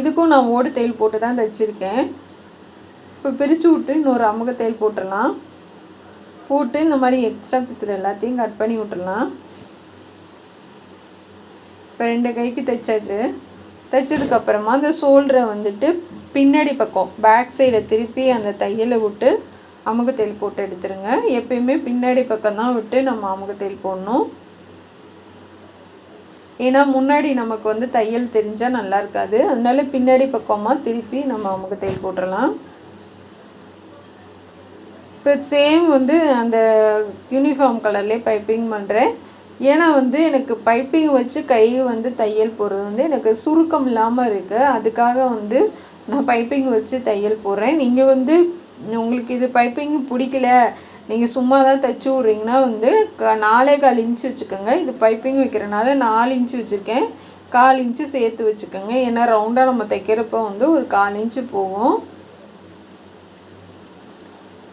இதுக்கும் நான் ஓடு தையல் போட்டு தான் தைச்சிருக்கேன். இப்போ பிரித்து விட்டு இன்னொரு அமுக தையல் போட்டுடலாம். போட்டு இந்த மாதிரி எக்ஸ்ட்ரா பீஸில் எல்லாத்தையும் கட் பண்ணி விட்டுடலாம். இப்போ 2 கைக்கு தைச்சாச்சு. தைச்சதுக்கப்புறமா அந்த ஷோல்டரை வந்துட்டு பின்னாடி பக்கம் பேக் சைடை திருப்பி அந்த தையலை விட்டு அமுக்கு தையல் போட்டு எடுத்துருங்க. எப்பயுமே பின்னாடி பக்கம் தான் விட்டு நம்ம அமுக்கு தையல் போடணும். ஏன்னா முன்னாடி நமக்கு வந்து தையல் தெரிஞ்சால் நல்லா இருக்காது, அதனால பின்னாடி பக்கமாக திருப்பி நம்ம அமுக்கு தையல் போட்டுடலாம். இப்போ சேம் வந்து அந்த யூனிஃபார்ம் கலர்லேயே பைப்பிங் பண்ணுறேன். ஏன்னா வந்து எனக்கு பைப்பிங் வச்சு கை வந்து தையல் போடுறது வந்து எனக்கு சுருக்கம் இல்லாமல் இருக்குது, அதுக்காக வந்து நான் பைப்பிங் வச்சு தையல் போடுறேன். நீங்கள் வந்து உங்களுக்கு இது பைப்பிங் பிடிக்கல, நீங்கள் சும்மா தான் தைச்சி விட்றீங்கன்னா வந்து 4.25 இன்ச்சு வச்சுக்கோங்க. இது பைப்பிங் வைக்கிறனால 4 இன்ச்சு வச்சுருக்கேன். 1/4 இன்ச்சு சேர்த்து வச்சுக்கோங்க. ஏன்னா ரவுண்டாக நம்ம தைக்கிறப்ப வந்து ஒரு 1/4 இன்ச்சு போகும்.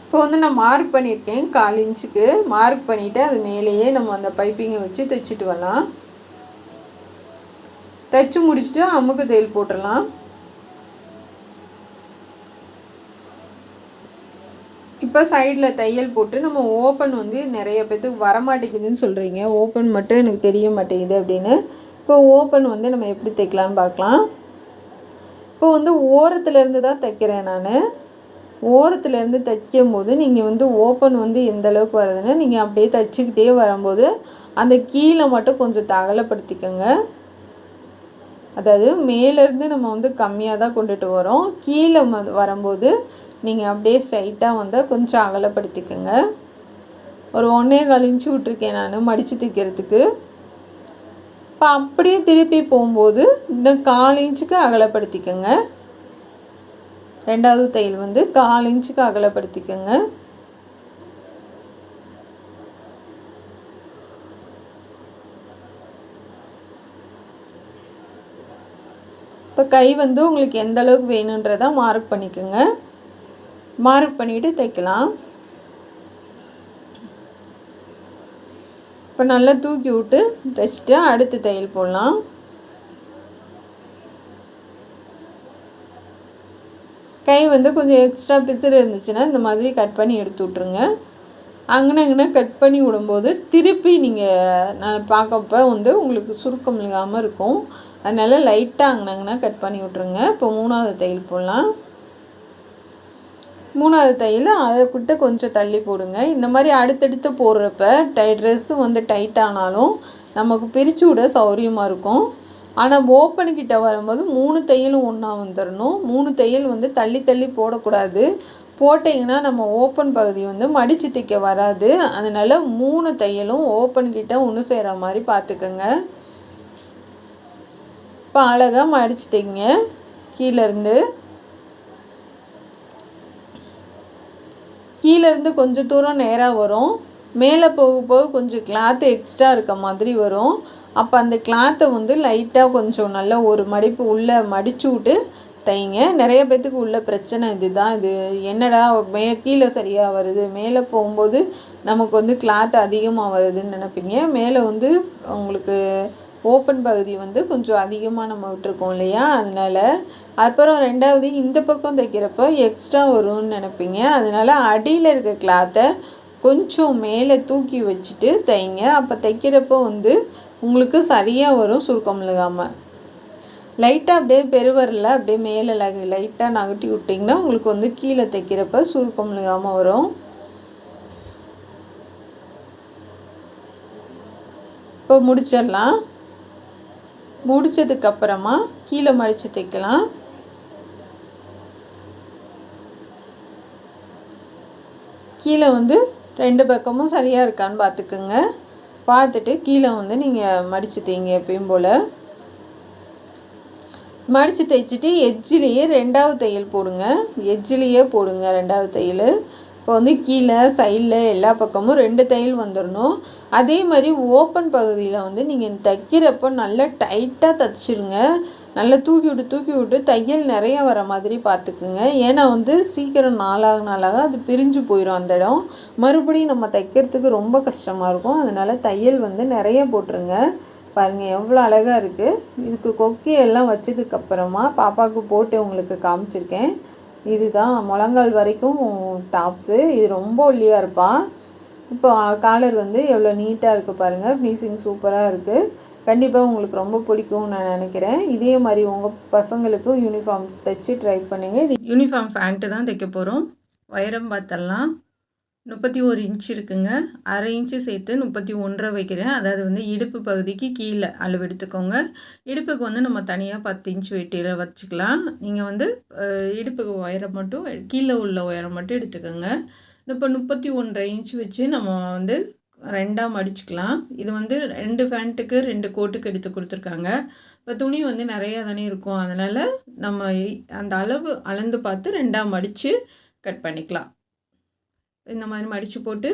இப்போ வந்து நான் மார்க் பண்ணியிருக்கேன், 1/4 இன்ச்சுக்கு மார்க் பண்ணிவிட்டு அது மேலேயே நம்ம அந்த பைப்பிங்கை வச்சு தைச்சிட்டு வரலாம். தைச்சி முடிச்சுட்டு அமுக்கு தையல் போட்டுடலாம். இப்போ சைடில் தையல் போட்டு நம்ம ஓப்பன் வந்து நிறைய பேர்த்துக்கு வரமாட்டேங்குதுன்னு சொல்கிறீங்க, ஓப்பன் மட்டும் எனக்கு தெரிய மாட்டேங்குது அப்படின்னு. இப்போ ஓப்பன் வந்து நம்ம எப்படி தைக்கலான்னு பார்க்கலாம். இப்போ வந்து ஓரத்துலேருந்து தான் தைக்கிறேன் நான். ஓரத்துலேருந்து தைக்கும் போது நீங்கள் வந்து ஓப்பன் வந்து எந்த அளவுக்கு வருதுன்னா நீங்கள் அப்படியே தைச்சிக்கிட்டே வரும்போது அந்த கீழே மட்டும் கொஞ்சம் அகலப்படுத்திக்கோங்க. அதாவது மேலேருந்து நம்ம வந்து கம்மியாக தான் கொண்டுட்டு வரோம், கீழே வரும்போது நீங்கள் அப்படியே ஸ்ட்ரைட்டாக வந்து கொஞ்சம் அகலப்படுத்திக்கோங்க. ஒரு 1.25 இன்ச்சு விட்டுருக்கேன் நான் மடித்து தைக்கிறதுக்கு. இப்போ அப்படியே திருப்பி போகும்போது இன்னும் 1/4 இன்ச்சுக்கு அகலப்படுத்திக்கோங்க. 2வது தையல் வந்து 1/4 இன்ச்சுக்கு அகலப்படுத்திக்கோங்க. இப்போ கை வந்து உங்களுக்கு எந்த அளவுக்கு வேணுன்றதை மார்க் பண்ணிக்கோங்க. மார்க் பண்ணிவிட்டு தைக்கலாம். இப்போ நல்லா தூக்கி விட்டு தைச்சிட்டு அடுத்து தையல் போடலாம். கை வந்து கொஞ்சம் எக்ஸ்ட்ரா பிசுறு இருந்துச்சுன்னா இந்த மாதிரி கட் பண்ணி எடுத்து விட்ருங்க. அங்கன கட் பண்ணி விடும்போது திருப்பி நீங்கள் நான் பார்க்கப்ப வந்து உங்களுக்கு சுருக்கம் இல்லாமல் இருக்கும். அதனால் லைட்டாக அங்கன கட் பண்ணி விட்ருங்க. இப்போ 3வது தையல் போடலாம். 3வது தையல் அதை கிட்ட கொஞ்சம் தள்ளி போடுங்க. இந்த மாதிரி அடுத்தடுத்து போடுறப்ப ட்ரெஸ்ஸு வந்து டைட் ஆனாலும் நமக்கு பிரித்து விட சௌரியமாக இருக்கும். ஆனால் ஓப்பனுக்கிட்ட வரும்போது 3 தையலும் ஒன்றா வந்துடணும். 3 தையல் வந்து தள்ளி தள்ளி போடக்கூடாது. போட்டிங்கன்னா நம்ம ஓப்பன் பகுதி வந்து மடித்து தைக்க வராது. அதனால் 3 தையலும் ஓப்பன்கிட்ட ஒன்று செய்கிற மாதிரி பார்த்துக்கோங்க. இப்போ அழகாக மடித்து தைங்க. கீழேருந்து கொஞ்சம் தூரம் நேராக வரும். மேலே போக போக கொஞ்சம் கிளாத்து எக்ஸ்ட்ரா இருக்க மாதிரி வரும். அப்போ அந்த கிளாத்தை வந்து லைட்டாக கொஞ்சம் நல்லா ஒரு மடிப்பு உள்ளே மடித்து விட்டு தைங்க. நிறைய பேர்த்துக்கு உள்ள பிரச்சனை இதுதான். இது என்னடா கீழே சரியாக வருது, மேலே போகும்போது நமக்கு வந்து கிளாத் அதிகமாக வருதுன்னு நினைப்பீங்க. மேலே வந்து உங்களுக்கு ஓப்பன் பகுதி வந்து கொஞ்சம் அதிகமாக நம்ம விட்டுருக்கோம் இல்லையா, அதனால். அப்புறம் 2வது இந்த பக்கம் தைக்கிறப்போ எக்ஸ்ட்ரா வரும்னு நினைப்பீங்க. அதனால் அடியில் இருக்க கிளாத்தை கொஞ்சம் மேலே தூக்கி வச்சுட்டு தைங்க. அப்போ தைக்கிறப்போ வந்து உங்களுக்கு சரியாக வரும், சுருக்கம் இல்லாமல். லைட்டாக அப்படியே பெருவரில் அப்படியே மேலே லைட்டாக நகட்டி விட்டிங்கன்னா உங்களுக்கு வந்து கீழே தைக்கிறப்ப சுருக்கம் இல்லாமல் வரும். இப்போ முடிச்சிடலாம். முடித்ததுக்கப்புறமா கீழே மடித்து தைக்கலாம். கீழே வந்து 2 பக்கமும் சரியாக இருக்கான்னு பார்த்துக்குங்க. பார்த்துட்டு கீழே வந்து நீங்கள் மடித்து தைங்க. எப்பயும் போல் மடித்து தைச்சிட்டு எட்ஜிலேயே 2வது தையல் போடுங்க. எட்ஜிலேயே போடுங்க 2வது தையல். இப்போ வந்து கீழே சைடில் எல்லா பக்கமும் 2 தையல் வந்துடணும். அதே மாதிரி ஓப்பன் பகுதியில் வந்து நீங்கள் தைக்கிறப்போ நல்லா டைட்டாக தைச்சிருங்க. நல்லா தூக்கி விட்டு தையல் நிறைய வர மாதிரி பார்த்துக்குங்க. ஏன்னா வந்து சீக்கிரம் நாளாக அது பிரிஞ்சு போயிடும் அந்த இடம். மறுபடியும் நம்ம தைக்கிறதுக்கு ரொம்ப கஷ்டமாக இருக்கும். அதனால் தையல் வந்து நிறைய போட்டுருங்க. பாருங்கள் எவ்வளோ அழகாக இருக்குது. இதுக்கு கொக்கியெல்லாம் வச்சதுக்கப்புறமா பாப்பாவுக்கு போட்டு உங்களுக்கு காமிச்சிருக்கேன். இதுதான் முழங்கால் வரைக்கும் டாப்ஸு. இது ரொம்ப ஒல்லியாக இருப்பாள். இப்போ காலர் வந்து எவ்வளோ நீட்டாக இருக்குது பாருங்கள். ஃபினிஷிங் சூப்பராக இருக்குது. கண்டிப்பாக உங்களுக்கு ரொம்ப பிடிக்கும்னு நான் நினைக்கிறேன். இதே மாதிரி உங்கள் பசங்களுக்கும் யூனிஃபார்ம் தைச்சி ட்ரை பண்ணுங்கள். இது யூனிஃபார்ம் ஃபேண்ட்டு தான் தைக்க போகிறோம். உயரம் பார்த்தரலாம். 31 இன்ச் இருக்குங்க. அரை இன்ச்சு சேர்த்து 31.5 வைக்கிறேன். அதாவது வந்து இடுப்பு பகுதிக்கு கீழே அளவு எடுத்துக்கோங்க. இடுப்புக்கு வந்து நம்ம தனியாக 10 இன்ச் வெட்டியில் வச்சுக்கலாம். நீங்கள் வந்து இடுப்புக்கு உயரம் மட்டும் கீழே உள்ள உயரம் மட்டும் எடுத்துக்கோங்க. இப்போ 31.5 இன்ச் வச்சு நம்ம வந்து 2ஆக மடிச்சுக்கலாம். இது வந்து 2 ஃபேண்ட்டுக்கு 2 கோட்டுக்கு எடுத்து கொடுத்துருக்காங்க. இப்போ துணி வந்து நிறையா தானே இருக்கும். அதனால் நம்ம அந்த அளவு அளந்து பார்த்து 2ஆக மடித்து கட் பண்ணிக்கலாம். இந்த மாதிரி மடித்து போட்டு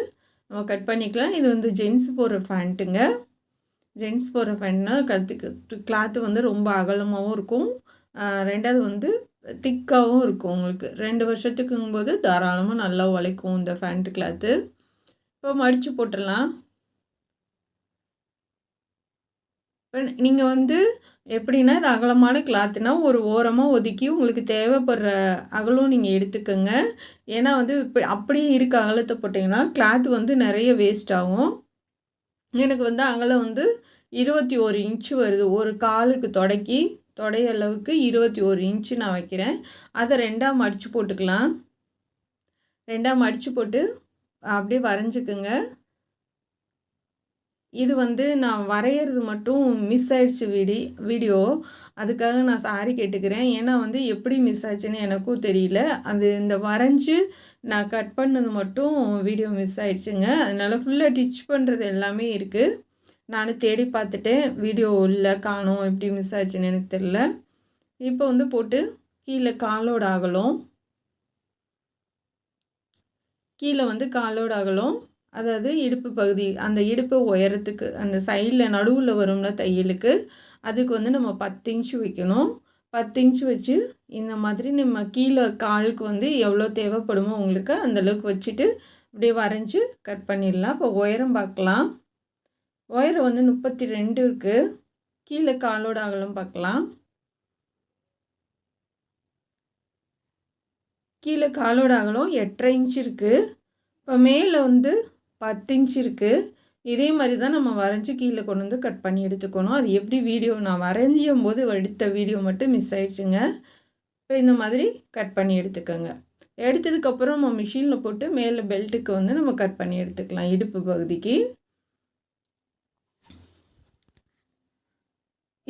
நம்ம கட் பண்ணிக்கலாம். இது வந்து ஜென்ஸ் போடுற ஃபேண்ட்டுங்க. ஜென்ஸ் போடுற ஃபேண்ட்னா கிளாத்து வந்து ரொம்ப அகலமாகவும் இருக்கும். 2வது வந்து திக்காகவும் இருக்கும். உங்களுக்கு 2 வருஷத்துக்குங்கும்போது தாராளமாக நல்லா உழைக்கும் இந்த ஃபேண்ட்டு கிளாத்து. இப்போ மடித்து போட்டுடலாம். இப்போ நீங்கள் வந்து எப்படின்னா இது அகலமான கிளாத்துனா ஒரு ஓரமாக ஒதுக்கி உங்களுக்கு தேவைப்படுற அகலம் நீங்கள் எடுத்துக்கோங்க. ஏன்னா வந்து இப்போ அப்படியே இருக்க அகலத்தை போட்டிங்கன்னா கிளாத்து வந்து நிறைய வேஸ்ட் ஆகும். எனக்கு வந்து அகலம் வந்து 21 இன்ச்சு வருது. ஒரு காலுக்கு தொடை அளவுக்கு 21 இன்ச்சு நான் வைக்கிறேன். அதை 2ஆக மடித்து போட்டுக்கலாம். 2ஆக மடித்து போட்டு அப்படியே வரைஞ்சிக்குங்க. இது வந்து நான் வரைகிறது மட்டும் மிஸ் ஆகிடுச்சு வீடியோ. அதுக்காக நான் சாரி கேட்டுக்கிறேன். ஏன்னா வந்து எப்படி மிஸ் ஆச்சுன்னு எனக்கும் தெரியல. அது இந்த வரைஞ்சி நான் கட் பண்ணது மட்டும் வீடியோ மிஸ் ஆகிடுச்சுங்க. அதனால் ஃபுல்லாக டிச் பண்ணுறது எல்லாமே இருக்குது. நான் தேடி பார்த்துட்டேன். வீடியோ இல்லை காணோம், எப்படி மிஸ் ஆச்சுன்னு எனக்கு தெரியல. இப்போ வந்து போட்டு கீழே காலோட அகலம், கீழே வந்து காலோட அகலம், அதாவது இடுப்பு பகுதி, அந்த இடுப்பு உயரத்துக்கு அந்த சைடில் நடுவில் வரும்ல தையலுக்கு, அதுக்கு வந்து நம்ம 10 இன்ச்சு வைக்கணும். 10 இன்ச்சு வச்சு இந்த மாதிரி நம்ம கீழே காலுக்கு வந்து எவ்வளோ தேவைப்படுமோ உங்களுக்கு அந்தளவுக்கு வச்சுட்டு அப்படியே வரைஞ்சி கட் பண்ணிடலாம். இப்போ உயரம் பார்க்கலாம். உயரம் வந்து 32 இருக்குது. கீழே காலோட அகலம் பார்க்கலாம். கீழே காலோட அகலம் 8.5 இன்ச்சு இருக்குது. இப்போ மேலே வந்து 10 இன்ச் இருக்குது. இதே மாதிரி தான் நம்ம வரைஞ்சி கீழே கொண்டு வந்து கட் பண்ணி எடுத்துக்கணும். அது எப்படி வீடியோ நான் வரைஞ்சும் போது எடுத்த வீடியோ மட்டும் மிஸ் ஆயிடுச்சுங்க. இப்போ இந்த மாதிரி கட் பண்ணி எடுத்துக்கோங்க. எடுத்ததுக்கப்புறம் நம்ம மிஷினில் போட்டு மேலே பெல்ட்டுக்கு வந்து நம்ம கட் பண்ணி எடுத்துக்கலாம் இடுப்பு பகுதிக்கு.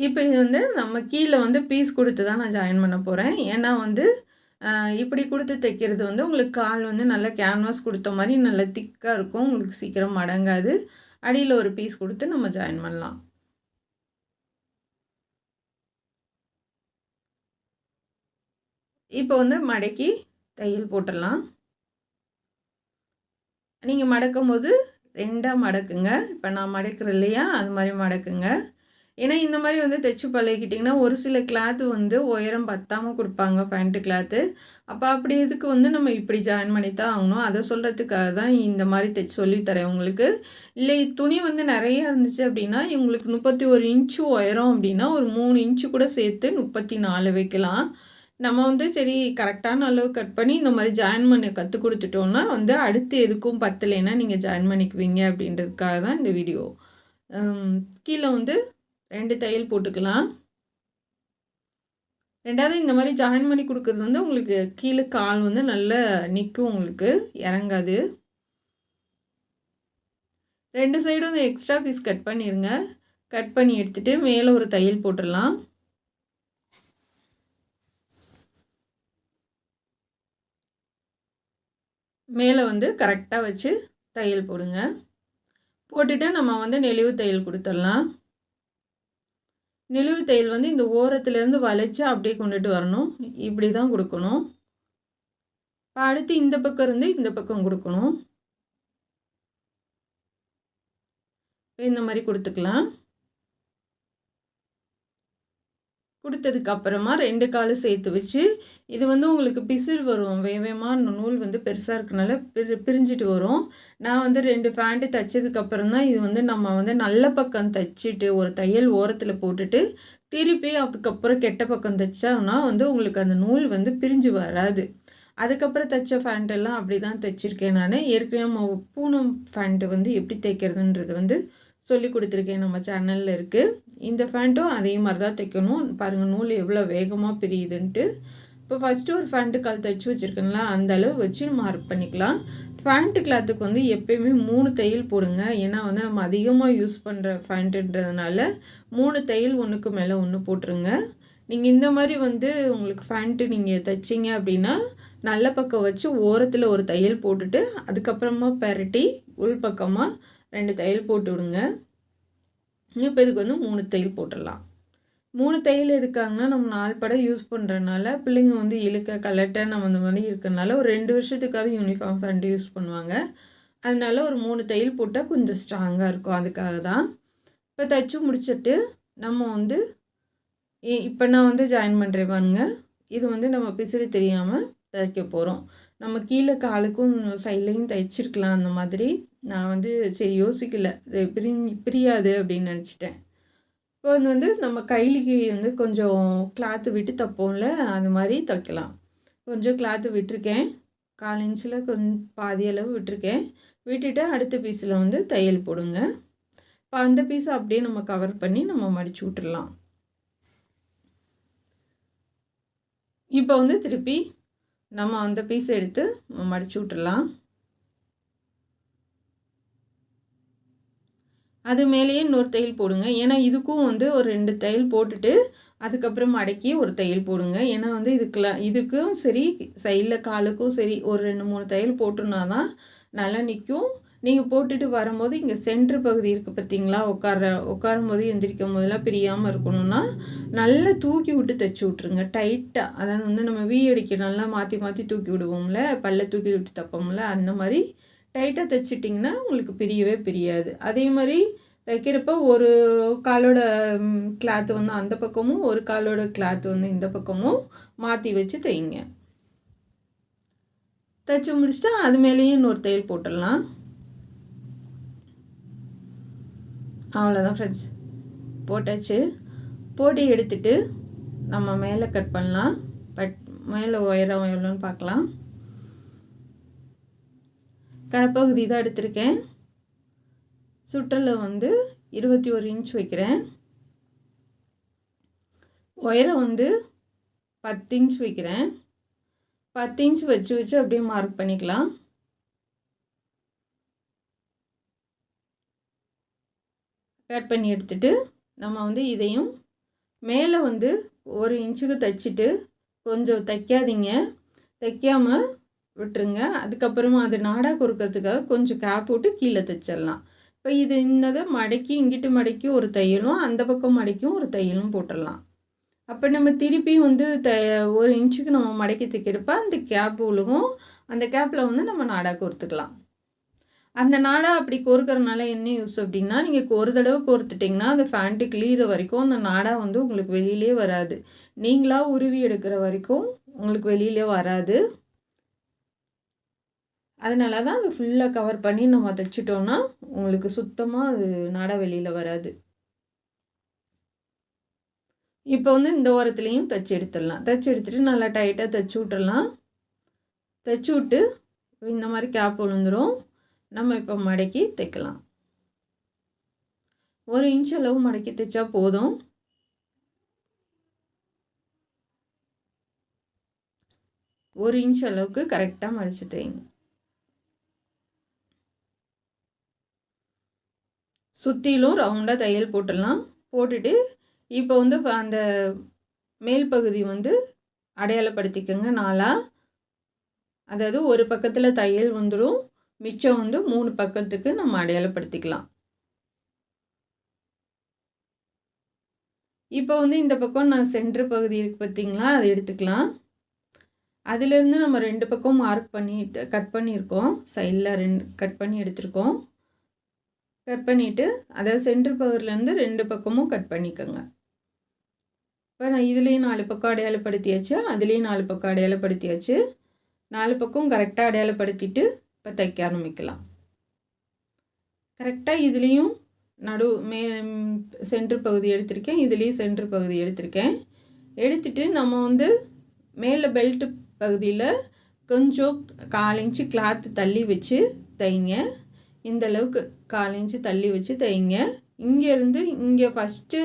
இப்போ இது வந்து நம்ம கீழே வந்து பீஸ் கொடுத்து தான் நான் ஜாயின் பண்ண போகிறேன். ஏன்னா வந்து இப்படி கொடுத்து தைக்கிறது வந்து உங்களுக்கு கால் வந்து நல்லா கேன்வாஸ் கொடுத்த மாதிரி நல்லா திக்காக இருக்கும். உங்களுக்கு சீக்கிரம் மடங்காது. அடியில் ஒரு பீஸ் கொடுத்து நம்ம ஜாயின் பண்ணலாம். இப்போ வந்து மடக்கி தையல் போட்டுடலாம். நீங்கள் மடக்கும் போது 2ஆக மடக்குங்க. இப்போ நான் மடக்கிறேன் இல்லையா, அது மாதிரி மடக்குங்க. ஏன்னா இந்த மாதிரி வந்து தைச்சி பழகிட்டிங்கன்னா ஒரு சில கிளாத்து வந்து உயரம் பத்தாமல் கொடுப்பாங்க பேண்ட்டு கிளாத்து. அப்போ அப்படி இதுக்கு வந்து நம்ம இப்படி ஜாயின் பண்ணி தான் ஆகணும். அதை சொல்கிறதுக்காக தான் இந்த மாதிரி தைச்சி சொல்லித்தரேன் உங்களுக்கு. இல்லை துணி வந்து நிறையா இருந்துச்சு அப்படின்னா இவங்களுக்கு 31 இன்ச்சு உயரம் அப்படின்னா ஒரு 3 இன்ச்சு கூட சேர்த்து 34 வைக்கலாம். நம்ம வந்து சரி கரெக்டான அளவு கட் பண்ணி இந்த மாதிரி ஜாயின் பண்ணி கற்றுக் கொடுத்துட்டோன்னா வந்து அடுத்து எதுக்கும் பத்தலைன்னா நீங்கள் ஜாயின் பண்ணிக்குவீங்க அப்படின்றதுக்காக தான் இந்த வீடியோ. கீழே வந்து 2 தையல் போட்டுக்கலாம். ரெண்டாவது இந்த மாதிரி ஜாயின் பண்ணி கொடுக்குறது வந்து உங்களுக்கு கீழே கால் வந்து நல்லா நிற்கும், உங்களுக்கு இறங்காது. 2 சைடும் வந்து எக்ஸ்ட்ரா பீஸ் கட் பண்ணிடுங்க. கட் பண்ணி எடுத்துகிட்டு மேலே ஒரு தையல் போட்டுடலாம். மேலே வந்து கரெக்டாக வச்சு தையல் போடுங்க. போட்டுட்டு நம்ம வந்து நெளிவு தையல் கொடுத்துடலாம். நெளிவு தையல் வந்து இந்த ஓரத்துலேருந்து வளைச்சி அப்படியே கொண்டுட்டு வரணும். இப்படி தான் கொடுக்கணும். இப்போ அடுத்து இந்த பக்கம் இருந்து இந்த பக்கம் கொடுக்கணும். இந்த மாதிரி கொடுத்துக்கலாம். கொடுத்ததுக்கப்புறமா 2 காலும் சேர்த்து வச்சு இது வந்து உங்களுக்கு பிசிறு வரும். வேகமாக நூல் வந்து பெருசாக இருக்கனால பிரிஞ்சிட்டு வரும். நான் வந்து 2 பேண்ட்டு தைச்சதுக்கப்புறம் தான் இது வந்து நம்ம வந்து நல்ல பக்கம் தைச்சிட்டு ஒரு தையல் ஓரத்தில் போட்டுட்டு திருப்பி அதுக்கப்புறம் கெட்ட பக்கம் தைச்சோம்னா வந்து உங்களுக்கு அந்த நூல் வந்து பிரிஞ்சு வராது. அதுக்கப்புறம் தைச்ச ஃபேண்ட்டெல்லாம் அப்படி தான் தைச்சிருக்கேன் நான். ஏற்கனவே பூனம் ஃபேண்ட்டு வந்து எப்படி தைக்கிறதுன்றது வந்து சொல்லி கொடுத்துருக்கேன், நம்ம சேனலில் இருக்குது. இந்த ஃபேண்ட்டும் அதே மாதிரி தான் தைக்கணும். பாருங்கள் நூல் எவ்வளோ வேகமாக பிரியுதுன்ட்டு. இப்போ ஃபஸ்ட்டு ஒரு ஃபேண்ட்டு கால் தைச்சி வச்சுருக்கேங்களா, அந்த அளவு வச்சு மார்க் பண்ணிக்கலாம். ஃபேண்ட்டு கிளாத்துக்கு வந்து எப்போயுமே 3 தையல் போடுங்க. ஏன்னா வந்து நம்ம அதிகமாக யூஸ் பண்ணுற ஃபேண்ட்டுன்றதுனால 3 தையல் ஒன்றுக்கு மேலே ஒன்று போட்டுருங்க. நீங்கள் இந்த மாதிரி வந்து உங்களுக்கு ஃபேண்ட்டு நீங்கள் தைச்சிங்க அப்படின்னா நல்ல பக்கம் வச்சு ஓரத்தில் ஒரு தையல் போட்டுட்டு அதுக்கப்புறமா பெரட்டி உள் பக்கமாக 2 தையல் போட்டு விடுங்க. இப்போ இதுக்கு வந்து 3 தையல் போட்டுடலாம். 3 தையல் எதுக்காங்கன்னா நம்ம 4 படம் யூஸ் பண்ணுறதுனால பிள்ளைங்க வந்து இழுக்க கலட்ட நம்ம இந்த மாதிரி இருக்கிறனால ஒரு 2 வருஷத்துக்காவது யூனிஃபார்ம் ஃபேண்ட்டு யூஸ் பண்ணுவாங்க. அதனால ஒரு 3 தையல் போட்டால் கொஞ்சம் ஸ்ட்ராங்காக இருக்கும். அதுக்காக தான். இப்போ தைச்சி முடிச்சுட்டு நம்ம வந்து இப்போ நான் வந்து ஜாயின் பண்ணுறேன் பாருங்க. இது வந்து நம்ம பிசிறு தெரியாமல் தைக்க போகிறோம். நம்ம கீழே காலுக்கும் சைட்லேயும் தைச்சிருக்கலாம். அந்த மாதிரி நான் வந்து சரி யோசிக்கல, பிரியாது அப்படின்னு நினச்சிட்டேன். இப்போ வந்து நம்ம கைலிக்கு வந்து கொஞ்சம் கிளாத்து விட்டு தைப்போம்ல, அது மாதிரி தைக்கலாம். கொஞ்சம் கிளாத்து விட்டுருக்கேன். 1/4 இன்ச்சில் கொஞ்சம் பாதி அளவு விட்டுருக்கேன். விட்டுட்டு அடுத்த பீஸில் வந்து தையல் போடுங்க. இப்போ அந்த பீஸை அப்படியே நம்ம கவர் பண்ணி நம்ம மடித்து விட்டுடலாம். இப்போ வந்து திருப்பி நம்ம அந்த பீஸை எடுத்து மடித்து விட்டுடலாம். அது மேலேயே இன்னொரு தையல் போடுங்க. ஏன்னா இதுக்கும் வந்து ஒரு 2 தையல் போட்டுட்டு அதுக்கப்புறம் மடக்கி ஒரு தையல் போடுங்க. ஏன்னா வந்து இதுக்கும் சரி சைடில் காலுக்கும் சரி ஒரு 2-3 தையல் போட்டோன்னா தான் நல்லா நிற்கும். நீங்கள் போட்டுட்டு வரும்போது இங்கே சென்ட்ரு பகுதி இருக்குது பார்த்தீங்களா, உட்காரும் போது எந்திரிக்கும் போதெல்லாம் பிரியாமல் இருக்கணும்னா நல்லா தூக்கி விட்டு தைச்சி விட்ருங்க டைட்டாக. அதாவது வந்து நம்ம அடிக்க நல்லா மாற்றி மாற்றி தூக்கி விடுவோம்ல, பல்ல தூக்கி விட்டு தைப்போம்ல, அந்த மாதிரி டைட்டாக தைச்சிட்டிங்கன்னா உங்களுக்கு பிரியவே பிரியாது. அதே மாதிரி தைக்கிறப்ப ஒரு காலோட கிளாத்து வந்து அந்த பக்கமும் ஒரு காலோட கிளாத்து வந்து இந்த பக்கமும் மாற்றி வச்சு தைங்க. தைச்சி முடிச்சுட்டு அது மேலேயும் இன்னொரு தையல் போட்டுடலாம். அவ்வளோதான் ஃப்ரெண்ட்ஸ், போட்டாச்சு. போட்டு எடுத்துட்டு நம்ம மேலே கட் பண்ணலாம். மேலே உயரம் எவ்வளோன்னு பார்க்கலாம். கரைப்பகுதி தான் எடுத்திருக்கேன். சுற்றளவு வந்து 21 இன்ச் வைக்கிறேன். உயரம் வந்து 10 இன்ச் வைக்கிறேன். 10 இன்ச் வச்சு அப்படியே மார்க் பண்ணிக்கலாம். கட் பண்ணி எடுத்துட்டு நம்ம வந்து இதையும் மேலே வந்து 1 இன்ச்சுக்கு தைச்சிட்டு கொஞ்சம் தைக்காதீங்க, தைக்காமல் விட்டுருங்க. அதுக்கப்புறமா அது நாடா கொடுக்கறதுக்காக கொஞ்சம் கேப் விட்டு கீழே தைச்சிடலாம். இப்போ இது இன்னதை மடக்கி இங்கிட்டு மடக்கி ஒரு தையலும் அந்த பக்கம் மடக்கியும் ஒரு தையலும் போட்டுடலாம். அப்போ நம்ம திருப்பி வந்து 1 இன்ச்சுக்கு நம்ம மடக்கி தைக்கிறப்ப அந்த கேப் விழுகும். அந்த கேப்பில் வந்து நம்ம நாடா கோர்த்துக்கலாம். அந்த நாடா அப்படி கோர்க்கறதுனால என்ன யூஸ் அப்படின்னா, நீங்கள் ஒரு தடவை கோர்த்துட்டிங்கன்னா அந்த ஃபேண்ட்டு கிளியிற வரைக்கும் அந்த நாடா வந்து உங்களுக்கு வெளியிலே வராது. நீங்களாக உருவி எடுக்கிற வரைக்கும் உங்களுக்கு வெளியிலே வராது. அதனால தான் அது ஃபுல்லாக கவர் பண்ணி நம்ம தைச்சிட்டோன்னா உங்களுக்கு சுத்தமாக அது நாடா வெளியில் வராது. இப்போ வந்து இந்த ஓரத்துலேயும் தைச்சி எடுத்துடலாம். தைச்சி எடுத்துகிட்டு நல்லா டைட்டாக தைச்சி விட்டுடலாம். தைச்சி விட்டு இந்த மாதிரி கேப் விழுந்துடும். நம்ம இப்போ மடக்கி தைக்கலாம். 1 இன்ச் அளவு மடக்கி தைச்சா போதும். ஒரு இன்ச் அளவுக்கு கரெக்டாக மடித்து தைங்க. சுற்றிலும் ரவுண்டாக தையல் போட்டுடலாம். போட்டுட்டு இப்போ வந்து அந்த மேல் பகுதி வந்து அடையாளப்படுத்திக்கோங்க 4. அதாவது ஒரு பக்கத்தில் தையல் வந்துடும், மிச்சம் வந்து 3 பக்கத்துக்கு நம்ம அடையாளப்படுத்திக்கலாம். இப்போ வந்து இந்த பக்கம் நான் சென்டர் பகுதி இருக்குது பார்த்தீங்களா, அதை எடுத்துக்கலாம். அதிலேருந்து நம்ம 2 பக்கம் மார்க் பண்ணி கட் பண்ணியிருக்கோம். சைடில் 2 கட் பண்ணி எடுத்துருக்கோம். கட் பண்ணிவிட்டு அதாவது சென்டர் பகுதியிலேருந்து 2 பக்கமும் கட் பண்ணிக்கோங்க. இப்போ நான் இதுலேயும் 4 பக்கம் அடையாளப்படுத்தியாச்சு, அதுலேயும் 4 பக்கம் அடையாளப்படுத்தியாச்சு. 4 பக்கம் கரெக்டாக அடையாளப்படுத்திட்டு இப்போ தைக்க ஆரம்பிக்கலாம். கரெக்டாக இதுலேயும் சென்டர் பகுதி எடுத்திருக்கேன், இதுலேயும் சென்டர் பகுதி எடுத்திருக்கேன். எடுத்துட்டு நம்ம வந்து மேலே பெல்ட்டு பகுதியில் கொஞ்சம் 1/4 இன்ச்சு கிளாத்து தள்ளி வச்சு தைங்க. இந்தளவுக்கு 1/4 இன்ச்சு தள்ளி வச்சு தைங்க. இங்கேருந்து இங்கே ஃபஸ்ட்டு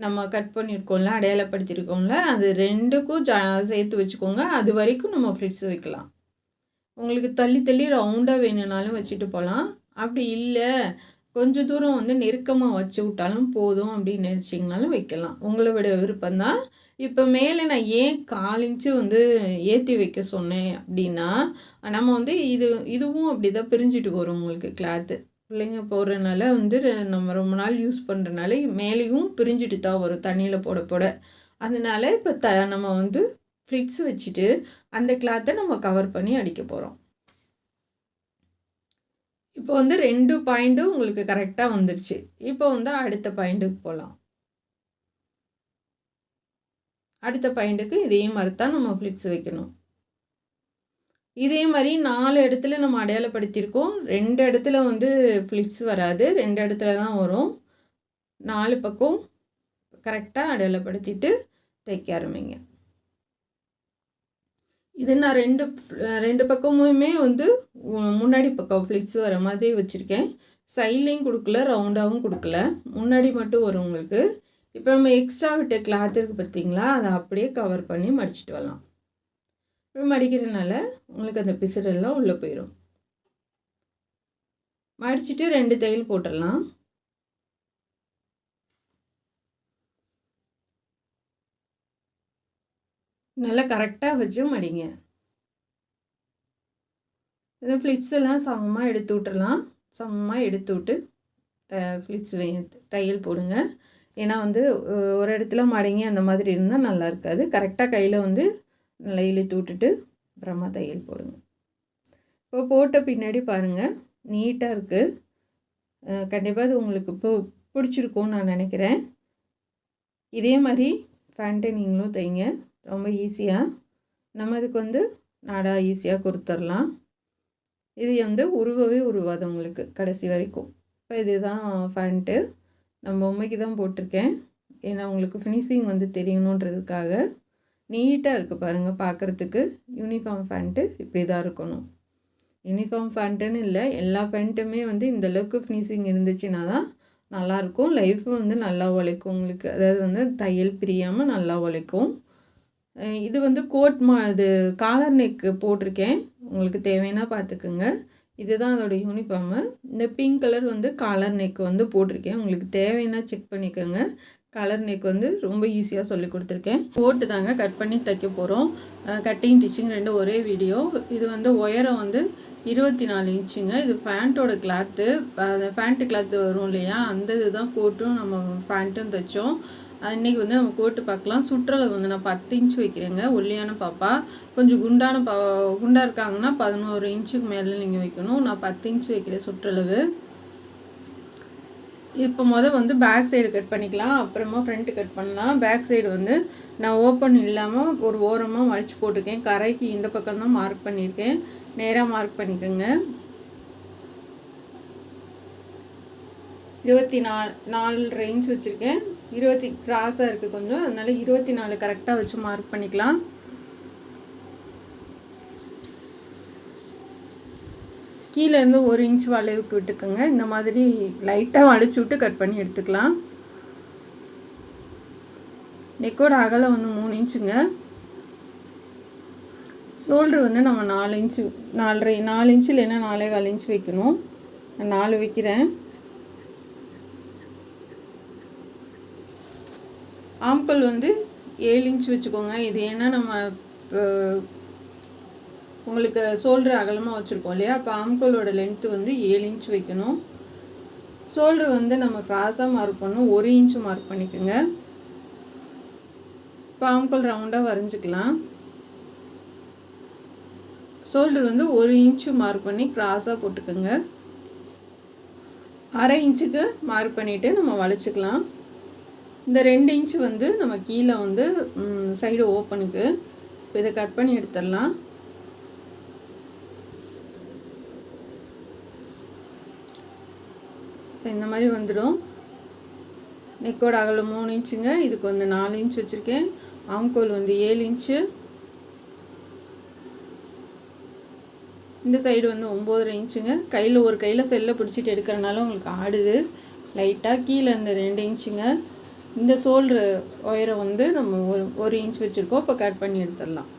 நம்ம கட் பண்ணியிருக்கோம்ல, அடையாளப்படுத்தியிருக்கோம்ல, அது 2க்கும் சேர்த்து வச்சுக்கோங்க. அது வரைக்கும் நம்ம ஃப்ளிட்ஸ் வைக்கலாம். உங்களுக்கு தள்ளி தள்ளி ரவுண்டாக வேணும்னாலும் வச்சுட்டு போகலாம். அப்படி இல்லை கொஞ்சம் தூரம் வந்து நெருக்கமாக வச்சு விட்டாலும் போதும் அப்படின்னு நினச்சிங்கனாலும் வைக்கலாம். உங்களோட விருப்பம்தான். இப்போ மேலே நான் ஏன் 1/4 இன்ச்சு வந்து ஏற்றி வைக்க சொன்னேன் அப்படின்னா, நம்ம வந்து இதுவும் அப்படி தான் பிரிஞ்சுட்டு வரும் உங்களுக்கு கிளாத்து. பிள்ளைங்க போடுறதுனால வந்து நம்ம ரொம்ப நாள் யூஸ் பண்ணுறதுனால மேலேயும் பிரிஞ்சுட்டு தான் வரும் தண்ணியில் போட போட. அதனால இப்போ நம்ம வந்து ஃப்ளிட்ஸ் வச்சுட்டு அந்த கிளாத்தை நம்ம கவர் பண்ணி அடிக்க போகிறோம். இப்போ வந்து 2 பாயிண்ட்டும் உங்களுக்கு கரெக்டாக வந்துடுச்சு. இப்போ வந்து அடுத்த பாயிண்ட்டுக்கு போகலாம். அடுத்த பாயிண்ட்டுக்கு இதே மாதிரி தான் நம்ம ஃப்ளிட்ஸ் வைக்கணும். இதே மாதிரி 4 இடத்துல நம்ம அடையாளப்படுத்தியிருக்கோம். 2 இடத்துல வந்து ஃப்ளிட்ஸ் வராது, 2 இடத்துல தான் வரும். 4 பக்கம் கரெக்டாக அடையாளப்படுத்திட்டு தைக்க ஆரம்பிங்க. இது நான் 2 பக்கமுமே வந்து முன்னாடி பக்கம் ஃப்ளிட்ஸ் வர மாதிரி வச்சுருக்கேன். சைட்லேயும் கொடுக்கல, ரவுண்டாகவும் கொடுக்கல, முன்னாடி மட்டும் வரும் உங்களுக்கு. இப்போ நம்ம எக்ஸ்ட்ரா விட்ட கிளாத் இருக்குது பார்த்தீங்களா, அதை அப்படியே கவர் பண்ணி மடிச்சிட்டு வரலாம். இப்போ மடிக்கிறதுனால உங்களுக்கு அந்த பிசுறெல்லாம் உள்ளே போயிடும். மடிச்சுட்டு 2 தையல் போட்டுடலாம். நல்லா கரெக்டாக வச்சு மடிங்க. இந்த ஃப்ளிட்ஸ் எல்லாம் சமமாக எடுத்து விட்டுறலாம். சமமாக எடுத்து விட்டு ஃப்ளிட்ஸ் தையல் போடுங்க. ஏன்னா வந்து ஒரு இடத்துல மடங்கி அந்த மாதிரி இருந்தால் நல்லா இருக்காது. கரெக்டாக கையில் வந்து நல்லா இழுத்து விட்டுட்டு அப்புறமா தையல் போடுங்க. இப்போ போட்ட பின்னாடி பாருங்கள், நீட்டாக இருக்குது. கண்டிப்பாக அது உங்களுக்கு இப்போ பிடிச்சிருக்கும்னு நான் நினைக்கிறேன். இதே மாதிரி பேண்ட்டை நீங்களும் தைங்க. ரொம்ப ஈஸியாக நம்ம இதுக்கு வந்து நாடா ஈஸியாக கொடுத்துடலாம். இது வந்து உருவவே உருவாது உங்களுக்கு கடைசி வரைக்கும். இப்போ இதுதான் பேண்ட்டு. நம்ம பொம்மைக்கு தான் போட்டிருக்கேன், ஏன்னா உங்களுக்கு ஃபினிஷிங் வந்து தெரியணுன்றதுக்காக. நீட்டாக இருக்குது பாருங்கள் பார்க்குறதுக்கு. யூனிஃபார்ம் பேண்ட்டு இப்படி தான் இருக்கணும். யூனிஃபார்ம் பேண்ட்டுன்னு இல்லை, எல்லா பேண்ட்டுமே வந்து இந்தளவுக்கு ஃபினிஷிங் இருந்துச்சுன்னா தான் நல்லாயிருக்கும். லைஃப்பும் வந்து நல்லா உழைக்கும் உங்களுக்கு. அதாவது வந்து தையல் பிரியாமல் நல்லா உழைக்கும். இது வந்து கோட் இது காலர் நெக்கு போட்டிருக்கேன். உங்களுக்கு தேவைன்னா பார்த்துக்குங்க. இதுதான் அதோட யூனிஃபார்மு. இந்த பிங்க் கலர் வந்து காலர் நெக் வந்து போட்டிருக்கேன். உங்களுக்கு தேவைன்னா செக் பண்ணிக்கோங்க. கலர் நெக் வந்து ரொம்ப ஈஸியாக சொல்லி கொடுத்துருக்கேன். போட்டு தாங்க கட் பண்ணி தைக்க போகிறோம். கட்டிங் டிச்சிங் ரெண்டும் ஒரே வீடியோ. இது வந்து உயரம் வந்து 24 இன்ச்சுங்க. இது ஃபேண்ட்டோட கிளாத்து. அந்த ஃபேண்ட்டு கிளாத்து வரும் இல்லையா, அந்த இதுதான் கோட்டும் நம்ம ஃபேண்ட்டும் தைச்சோம். இன்றைக்கி வந்து நம்ம கோட்டு பார்க்கலாம். சுற்றளவு வந்து நான் 10 இன்ச் வைக்கிறேங்க. ஒல்லியான பாப்பா, கொஞ்சம் குண்டாக இருக்காங்கன்னா 11 இன்ச்சுக்கு மேலே நீங்கள் வைக்கணும். நான் 10 இன்ச் வைக்கிறேன் சுற்றளவு. இப்போ வந்து பேக் சைடு கட் பண்ணிக்கலாம், அப்புறமா ஃப்ரண்ட்டு கட் பண்ணலாம். பேக் சைடு வந்து நான் ஓப்பன் இல்லாமல் ஒரு ஓரமாக மடித்து போட்டிருக்கேன். கரைக்கு இந்த பக்கம் தான் மார்க் பண்ணியிருக்கேன். நேராக மார்க் பண்ணிக்கோங்க. 24 இன்ச் வச்சுருக்கேன். 20 கிராஸாக இருக்குது கொஞ்சம், அதனால் 24 கரெக்டாக வச்சு மார்க் பண்ணிக்கலாம். கீழேருந்து 1 இன்ச் வளைவுக்கு விட்டுக்கோங்க. இந்த மாதிரி லைட்டாக வளைச்சி விட்டு கட் பண்ணி எடுத்துக்கலாம். நெக்கோட அகலம் வந்து 3 இன்ச்சுங்க. ஷோல்ட்ரு வந்து நம்ம 4 இன்ச்சு 4 இன்ச்சு இல்லைன்னா 4.25 இன்ச் வைக்கணும். நான் 4 வைக்கிறேன். ஆம்கோல் வந்து 7 இன்ச் வச்சுக்கோங்க. இது ஏன்னா நம்ம உங்களுக்கு ஷோல்ட்ரு அகலமாக வச்சுருக்கோம் இல்லையா, அப்போ ஆம்கோலோட லென்த்து வந்து 7 இன்ச் வைக்கணும். ஷோல்ட்ரு வந்து நம்ம கிராஸாக மார்க் பண்ணணும். 1 இன்ச்சு மார்க் பண்ணிக்கோங்க. இப்போ ஆம்கோல் ரவுண்டாக வரைஞ்சிக்கலாம். ஷோல்டர் வந்து 1 இன்ச்சு மார்க் பண்ணி கிராஸாக போட்டுக்கோங்க. 1/2 இன்ச்சுக்கு மார்க் பண்ணிவிட்டு நம்ம வளைச்சிக்கலாம். இந்த 2 இன்ச்சு வந்து நம்ம கீழே வந்து சைடு ஓப்பனுக்கு. இப்போ இதை கட் பண்ணி எடுத்துடலாம். இப்போ இந்த மாதிரி வந்துடும். நெக்கோட அகலம் 3 இன்ச்சுங்க. இதுக்கு வந்து 4 இன்ச் வச்சுருக்கேன். ஆம்கோல் வந்து 7 இன்ச்சு. இந்த சைடு வந்து 9.5 இன்ச்சுங்க. ஒரு கையில் செல்லை பிடிச்சிட்டு எடுக்கிறனால உங்களுக்கு ஆடுது லைட்டாக. கீழே இந்த 2 இன்ச்சுங்க. இந்த ஷோல்ட்ரு உயரம் வந்து நம்ம 1 இன்ச் வச்சுருக்கோம். இப்போ கட் பண்ணி எடுத்துடலாம்.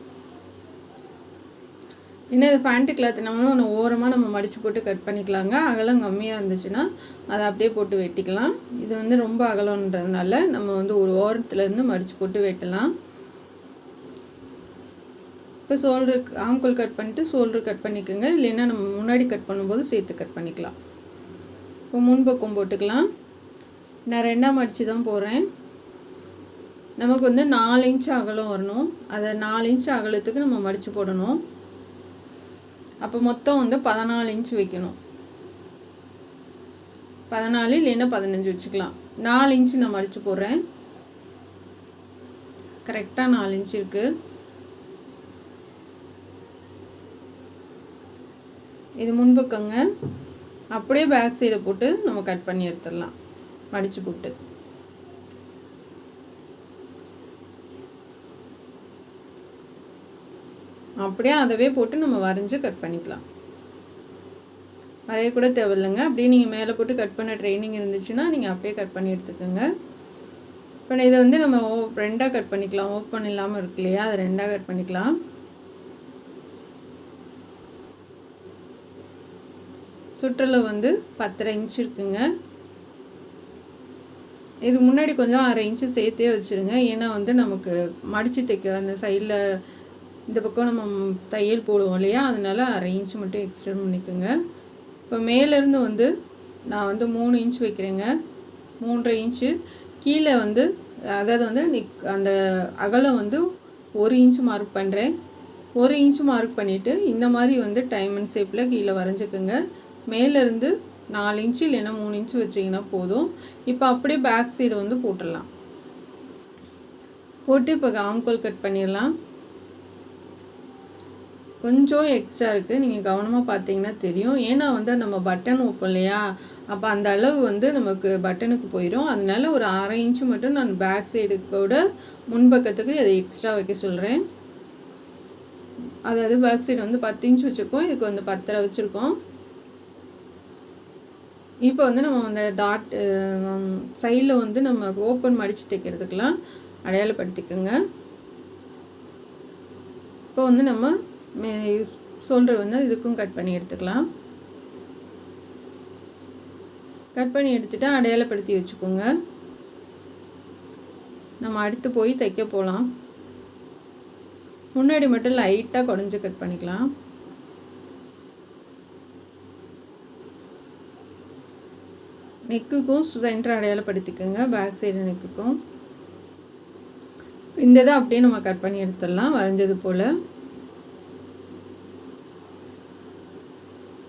இன்னும் இது பேண்ட்டு கிளாத் நம்ம ஓரமாக நம்ம மடித்து போட்டு கட் பண்ணிக்கலாங்க. அகலம் கம்மியாக இருந்துச்சுன்னா அதை அப்படியே போட்டு வெட்டிக்கலாம். இது வந்து ரொம்ப அகலன்றதுனால நம்ம வந்து ஒரு ஓரத்துலேருந்து மடித்து போட்டு வெட்டலாம். இப்போ ஷோல்டர் ஆம்கோல் கட் பண்ணிட்டு ஷோல்டர் கட் பண்ணிக்கோங்க. இல்லைன்னா நம்ம முன்னாடி கட் பண்ணும்போது சேர்த்து கட் பண்ணிக்கலாம். இப்போ முன்பக்கம் போட்டுக்கலாம். நான் 2ஆக மடித்து தான் போகிறேன். நமக்கு வந்து 4 இன்ச்சு அகலம் வரணும். அதை 4 இன்ச்சு அகலத்துக்கு நம்ம மடித்து போடணும். அப்போ மொத்தம் வந்து 14 இன்ச்சு வைக்கணும். 14 இல்லைன்னா 15 வச்சுக்கலாம். 4 இன்ச்சு நான் மடித்து போடுறேன். கரெக்டாக 4 இன்ச்சு இருக்குது. இது முன்பக்கங்க. அப்படியே பேக் சைடை போட்டு நம்ம கட் பண்ணி எடுத்துடலாம் மடித்து போட்டு. அப்படியே அதவே போட்டு நம்ம வரைஞ்சி கட் பண்ணிக்கலாம். வரையக்கூட தேவையில்லைங்க. அப்படியே நீங்கள் மேலே போட்டு கட் பண்ண ட்ரைனிங் இருந்துச்சுன்னா நீங்கள் அப்படியே கட் பண்ணி எடுத்துக்கோங்க. இப்போ இதை வந்து நம்ம 2ஆக கட் பண்ணிக்கலாம். ஓப்பன் இல்லாமல் இருக்கு இல்லையா, அதை 2ஆக கட் பண்ணிக்கலாம். சுற்றளவு வந்து 10.5 இன்ச்சு இருக்குங்க. இது முன்னாடி கொஞ்சம் 1/2 இன்ச்சு சேர்த்தே வச்சுருங்க. ஏன்னா வந்து நமக்கு மடித்து தைக்க அந்த சைடில் இந்த பக்கம் நம்ம தையல் போடுவோம் இல்லையா, அதனால் 1/2 இன்ச்சு மட்டும் எக்ஸ்டெண்ட் பண்ணிக்கோங்க. இப்போ மேலேருந்து வந்து நான் வந்து 3 இன்ச் வைக்கிறேங்க. 3.5 இன்ச்சு கீழே வந்து அதாவது வந்து அந்த அகலம் வந்து 1 இன்ச்சு மார்க் பண்ணுறேன். 1 இன்ச்சு மார்க் பண்ணிவிட்டு இந்த மாதிரி வந்து டைமண்ட் ஷேப்பில் கீழே வரைஞ்சிக்கோங்க. மேலேருந்து 4 இன்ச்சு இல்லைன்னா 3 இன்ச்சு வச்சிங்கன்னா போதும். இப்போ அப்படியே பேக் சைடு வந்து போட்டுடலாம். போட்டு இப்போ ஆம்கோல் கட் பண்ணிடலாம். கொஞ்சம் எக்ஸ்ட்ரா இருக்குது, நீங்கள் கவனமாக பார்த்தீங்கன்னா தெரியும். ஏன்னா வந்து நம்ம பட்டன் வைப்போம் இல்லையா, அப்போ அந்த அளவு வந்து நமக்கு பட்டனுக்கு போயிடும். அதனால ஒரு 1/2 இன்ச்சு மட்டும் நான் பேக் சைடுக்கோட முன்பக்கத்துக்கு அதை எக்ஸ்ட்ரா வைக்க சொல்கிறேன். அதாவது பேக் சைடு வந்து 10 இன்ச் வச்சுருக்கோம், இதுக்கு வந்து 10.5 வச்சுருக்கோம். இப்போ வந்து நம்ம அந்த டாட் சைடில் வந்து நம்ம ஓப்பன் மடித்து தைக்கிறதுக்கெலாம் அடையாளப்படுத்திக்கோங்க. இப்போ வந்து நம்ம ஷோல்டர் வந்து இதுக்கும் கட் பண்ணி எடுத்துக்கலாம். கட் பண்ணி எடுத்துகிட்டு அடையாளப்படுத்தி வச்சுக்கோங்க. நம்ம அடுத்து போய் தைக்க போகலாம். முன்னாடி மட்டும் லைட்டாக குடஞ்சி கட் பண்ணிக்கலாம். நெக்குக்கும் சென்டர் அடையாளப்படுத்திக்கோங்க, பேக் சைடு நெக்குக்கும். இந்த இதை அப்படியே நம்ம கட் பண்ணி எடுத்துடலாம் வரைஞ்சது போல்.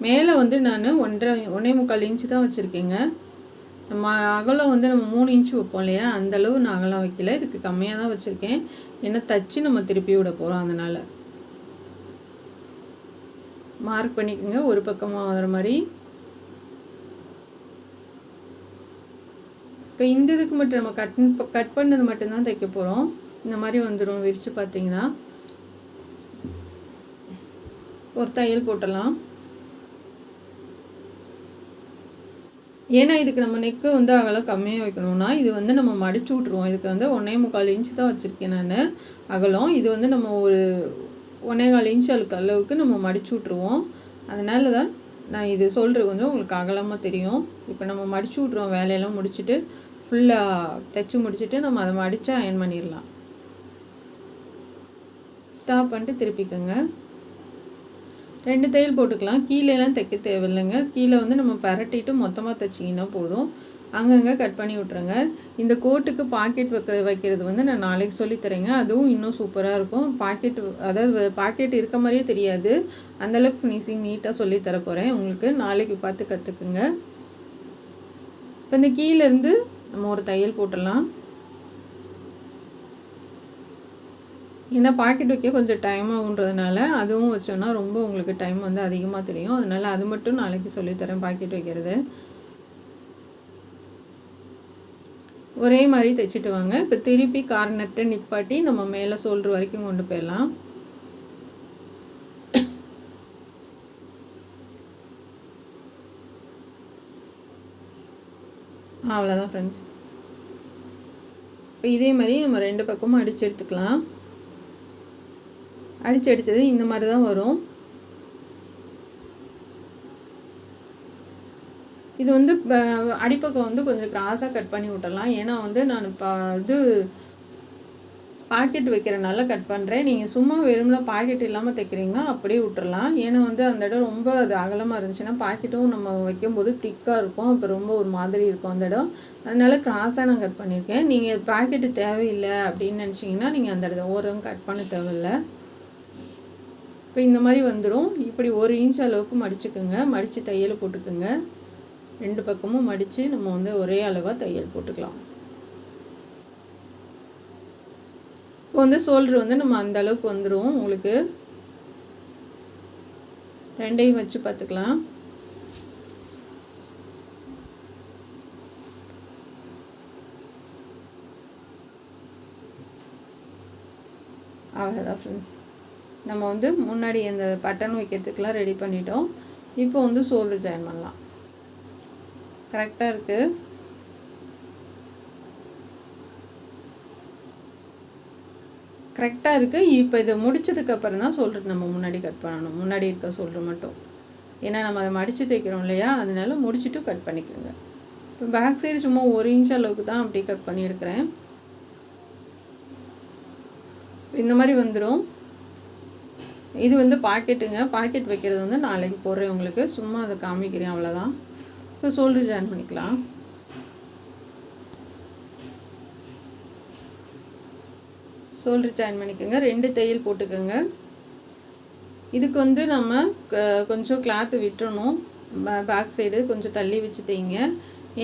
மேலே வந்து நான் 1.25 இன்ச்சு தான் வச்சுருக்கேங்க. நம்ம அகலம் வந்து நம்ம 3 இன்ச்சு வைப்போம் இல்லையா, அந்தளவு நான் அகலம் வைக்கல, இதுக்கு கம்மியாக தான் வச்சுருக்கேன். ஏன்னா தச்சு நம்ம திருப்பி விட போகிறோம், அதனால் மார்க் பண்ணிக்கோங்க ஒரு பக்கமாக வர மாதிரி. இப்போ இந்த இதுக்கு மட்டும் நம்ம கட் பண்ணது மட்டும்தான் தைக்க போகிறோம். இந்த மாதிரி வந்துடும் விரித்து பார்த்தீங்கன்னா. ஒரு தையல் போட்டலாம். ஏன்னா இதுக்கு நம்ம நெக்கு வந்து அகலம் கம்மியாக வைக்கணும்னா இது வந்து நம்ம மடிச்சு விட்ருவோம். இதுக்கு வந்து 1.25 இன்ச்சு தான் வச்சுருக்கேன் நான் அகலம். இது வந்து நம்ம ஒரு 1.25 இன்ச்சு அளவுக்கு நம்ம மடிச்சு விட்ருவோம். அதனால தான் நான் இது சொல்கிறது கொஞ்சம் உங்களுக்கு அகலமாக தெரியும். இப்போ நம்ம மடிச்சு விட்ருவோம், வேலையெல்லாம் முடிச்சுட்டு ஃபுல்லாக தைச்சி முடிச்சுட்டு நம்ம அதை மடித்து அயன் பண்ணிடலாம். ஸ்டாப் பண்ணிட்டு திருப்பிக்கோங்க. 2 தையல் போட்டுக்கலாம். கீழேலாம் தைக்க தேவையில்லைங்க. கீழே வந்து நம்ம பரட்டிட்டு மொத்தமாக தைச்சிங்கன்னா போதும். அங்கங்கே கட் பண்ணி விட்ருங்க. இந்த கோட்டுக்கு பாக்கெட் வைக்கிறது வந்து நான் நாளைக்கு சொல்லித்தரேங்க. அதுவும் இன்னும் சூப்பராக இருக்கும். அதாவது பாக்கெட் இருக்க மாதிரியே தெரியாது. அந்தளவுக்கு ஃபினிஷிங் நீட்டாக சொல்லித்தர போகிறேன் உங்களுக்கு. நாளைக்கு பார்த்து கற்றுக்குங்க. இப்போ இந்த கீழேருந்து நம்ம ஒரு தையல் போட்டுடலாம். ஏன்னா பாக்கெட் வைக்க கொஞ்சம் டைம் ஆகுன்றதுனால அதுவும் வச்சோன்னா ரொம்ப உங்களுக்கு டைம் வந்து அதிகமாக தெரியும். அதனால் அது மட்டும் நாளைக்கு சொல்லித்தரேன், பாக்கெட் வைக்கிறது. ஒரே மாதிரி தைச்சிட்டு வாங்க. இப்போ திருப்பி கார்னர்ட்டை நிப்பாட்டி நம்ம மேலே ஷோல்டர் வரைக்கும் கொண்டு போயிடலாம். அவ்வளோதான் ஃப்ரெண்ட்ஸ். இப்போ இதே மாதிரி நம்ம 2 பக்கமும் அடித்து எடுத்துக்கலாம். அடித்து எடுத்தது இந்த மாதிரி தான் வரும். இது வந்து அடிப்பக்கம் வந்து கொஞ்சம் கிராஸாக கட் பண்ணி விட்டுடலாம். ஏன்னா வந்து நான் இது பாக்கெட் வைக்கிறனால கட் பண்ணுறேன். நீங்கள் சும்மா வெறும்னா பாக்கெட் இல்லாமல் தைக்கிறீங்கன்னா அப்படியே விட்டுறலாம். ஏன்னா வந்து அந்த இடம் ரொம்ப அது அகலமாக இருந்துச்சுன்னா பாக்கெட்டும் நம்ம வைக்கும்போது திக்காக இருக்கும், அப்போ ரொம்ப ஒரு மாதிரி இருக்கும் அந்த இடம். அதனால கிராஸாக நான் கட் பண்ணியிருக்கேன். நீங்கள் பாக்கெட்டு தேவையில்லை அப்படின்னு நினச்சிங்கன்னா நீங்கள் அந்த இடத்த ஓரம் கட் பண்ண தேவையில்லை. இப்போ இந்த மாதிரி வந்துடும். இப்படி 1 இன்ச் அளவுக்கு மடிச்சுக்குங்க. மடித்து தையல் போட்டுக்குங்க. 2 பக்கமும் மடித்து நம்ம வந்து ஒரே அளவாக தையல் போட்டுக்கலாம். இப்போ வந்து ஷோல்டர் வந்து நம்ம அந்த அளவுக்கு வந்துடும். உங்களுக்கு 2ஐயும் வச்சு பார்த்துக்கலாம். அவ்வளோதான் ஃப்ரெண்ட்ஸ். நம்ம வந்து முன்னாடி அந்த பட்டன் வைக்கிறதுக்கெலாம் ரெடி பண்ணிட்டோம். இப்போ வந்து ஷோல்டர் ஜாயின் பண்ணலாம். கரெக்டாக இருக்குது. கரெக்டாக இருக்குது. இப்போ இதை முடித்ததுக்கப்புறம் தான் ஷோல்டர் நம்ம முன்னாடி கட் பண்ணணும். முன்னாடி இருக்க ஷோல்டர் மட்டும். ஏன்னா நம்ம அதை மடித்து தைக்கிறோம் இல்லையா, அதனால முடிச்சுட்டு கட் பண்ணிக்கோங்க. இப்போ பேக் சைடு சும்மா 1 இன்ச் அளவுக்கு தான் அப்படி கட் பண்ணி எடுக்கிறேன். இந்த மாதிரி வந்துடும். இது வந்து பாக்கெட்டுங்க. பாக்கெட் வைக்கிறது வந்து நாளைக்கு போடுறேன் உங்களுக்கு. சும்மா அதை காமிக்கிறேன், அவ்வளோதான். இப்போ ஷோல்டர் ஜாயின் பண்ணிக்கலாம். ஷோல்டர் ஜாயின் பண்ணிக்கோங்க. 2 தையல் போட்டுக்கோங்க. இதுக்கு வந்து நம்ம கொஞ்சம் கிளாத்து விட்டுறணும். பேக் சைடு கொஞ்சம் தள்ளி வச்சு தைங்க.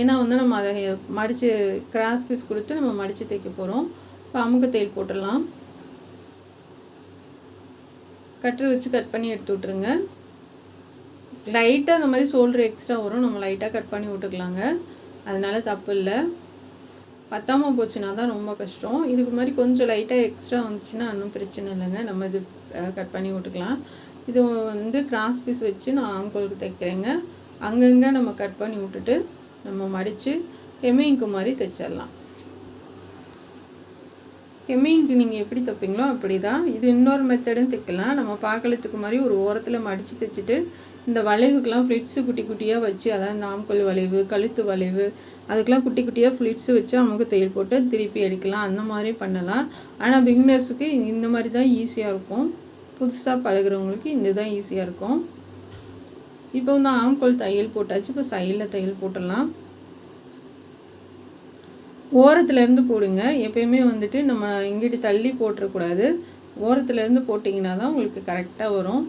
ஏன்னா வந்து நம்ம அதை மடித்து கிராஸ் பீஸ் கொடுத்து நம்ம மடித்து தைக்க போகிறோம். இப்போ அமுக்கு தையல் போட்டுடலாம். கட்டர் வச்சு கட் பண்ணி எடுத்து விட்ருங்க. லைட்டாக அந்த மாதிரி ஷோல்டர் எக்ஸ்ட்ரா வரும், நம்ம லைட்டாக கட் பண்ணி விட்டுக்கலாங்க. அதனால தப்பு இல்லை. பத்தாமல் போச்சுன்னா தான் ரொம்ப கஷ்டம். இதுக்கு மாதிரி கொஞ்சம் லைட்டாக எக்ஸ்ட்ரா வந்துச்சுன்னா இன்னும் பிரச்சனை இல்லைங்க. நம்ம இது கட் பண்ணி விட்டுக்கலாம். இது வந்து கிராஸ் பீஸ் வச்சு நான் ஆம்கோலுக்கு தைக்கிறேங்க. அங்கங்கே நம்ம கட் பண்ணி விட்டுட்டு நம்ம மடித்து ஹெம்மிங்க்கு மாதிரி தைச்சிடலாம். ஹெம்மிங்க்கு நீங்கள் எப்படி தைப்பீங்களோ அப்படி தான். இது இன்னொரு மெத்தடும் தைக்கலாம். நம்ம பாக்கலத்துக்கு மாதிரி ஒரு ஓரத்தில் மடித்து தைச்சிட்டு இந்த வளைவுக்கெலாம் ஃப்ளிட்ஸு குட்டி குட்டியாக வச்சு, அதாவது இந்த ஆம்கோல் வளைவு, கழுத்து வளைவு, அதுக்கெலாம் குட்டி குட்டியாக ஃப்ளிட்ஸு வச்சு அமுக்கு தையல் போட்டு திருப்பி அடிக்கலாம். அந்த மாதிரி பண்ணலாம். ஆனால் பிகினர்ஸுக்கு இந்த மாதிரி தான் ஈஸியாக இருக்கும். புதுசாக பழகிறவங்களுக்கு இந்த தான் ஈஸியாக இருக்கும். இப்போ வந்து ஆம்கோல் தையல் போட்டாச்சு. இப்போ சைடில் தையல் போட்டுடலாம். ஓரத்துலேருந்து போடுங்க. எப்பயுமே வந்துட்டு நம்ம இங்கிட்டு தள்ளி போட்டுறக்கூடாது. ஓரத்துலேருந்து போட்டிங்கன்னா தான் உங்களுக்கு கரெக்டாக வரும்.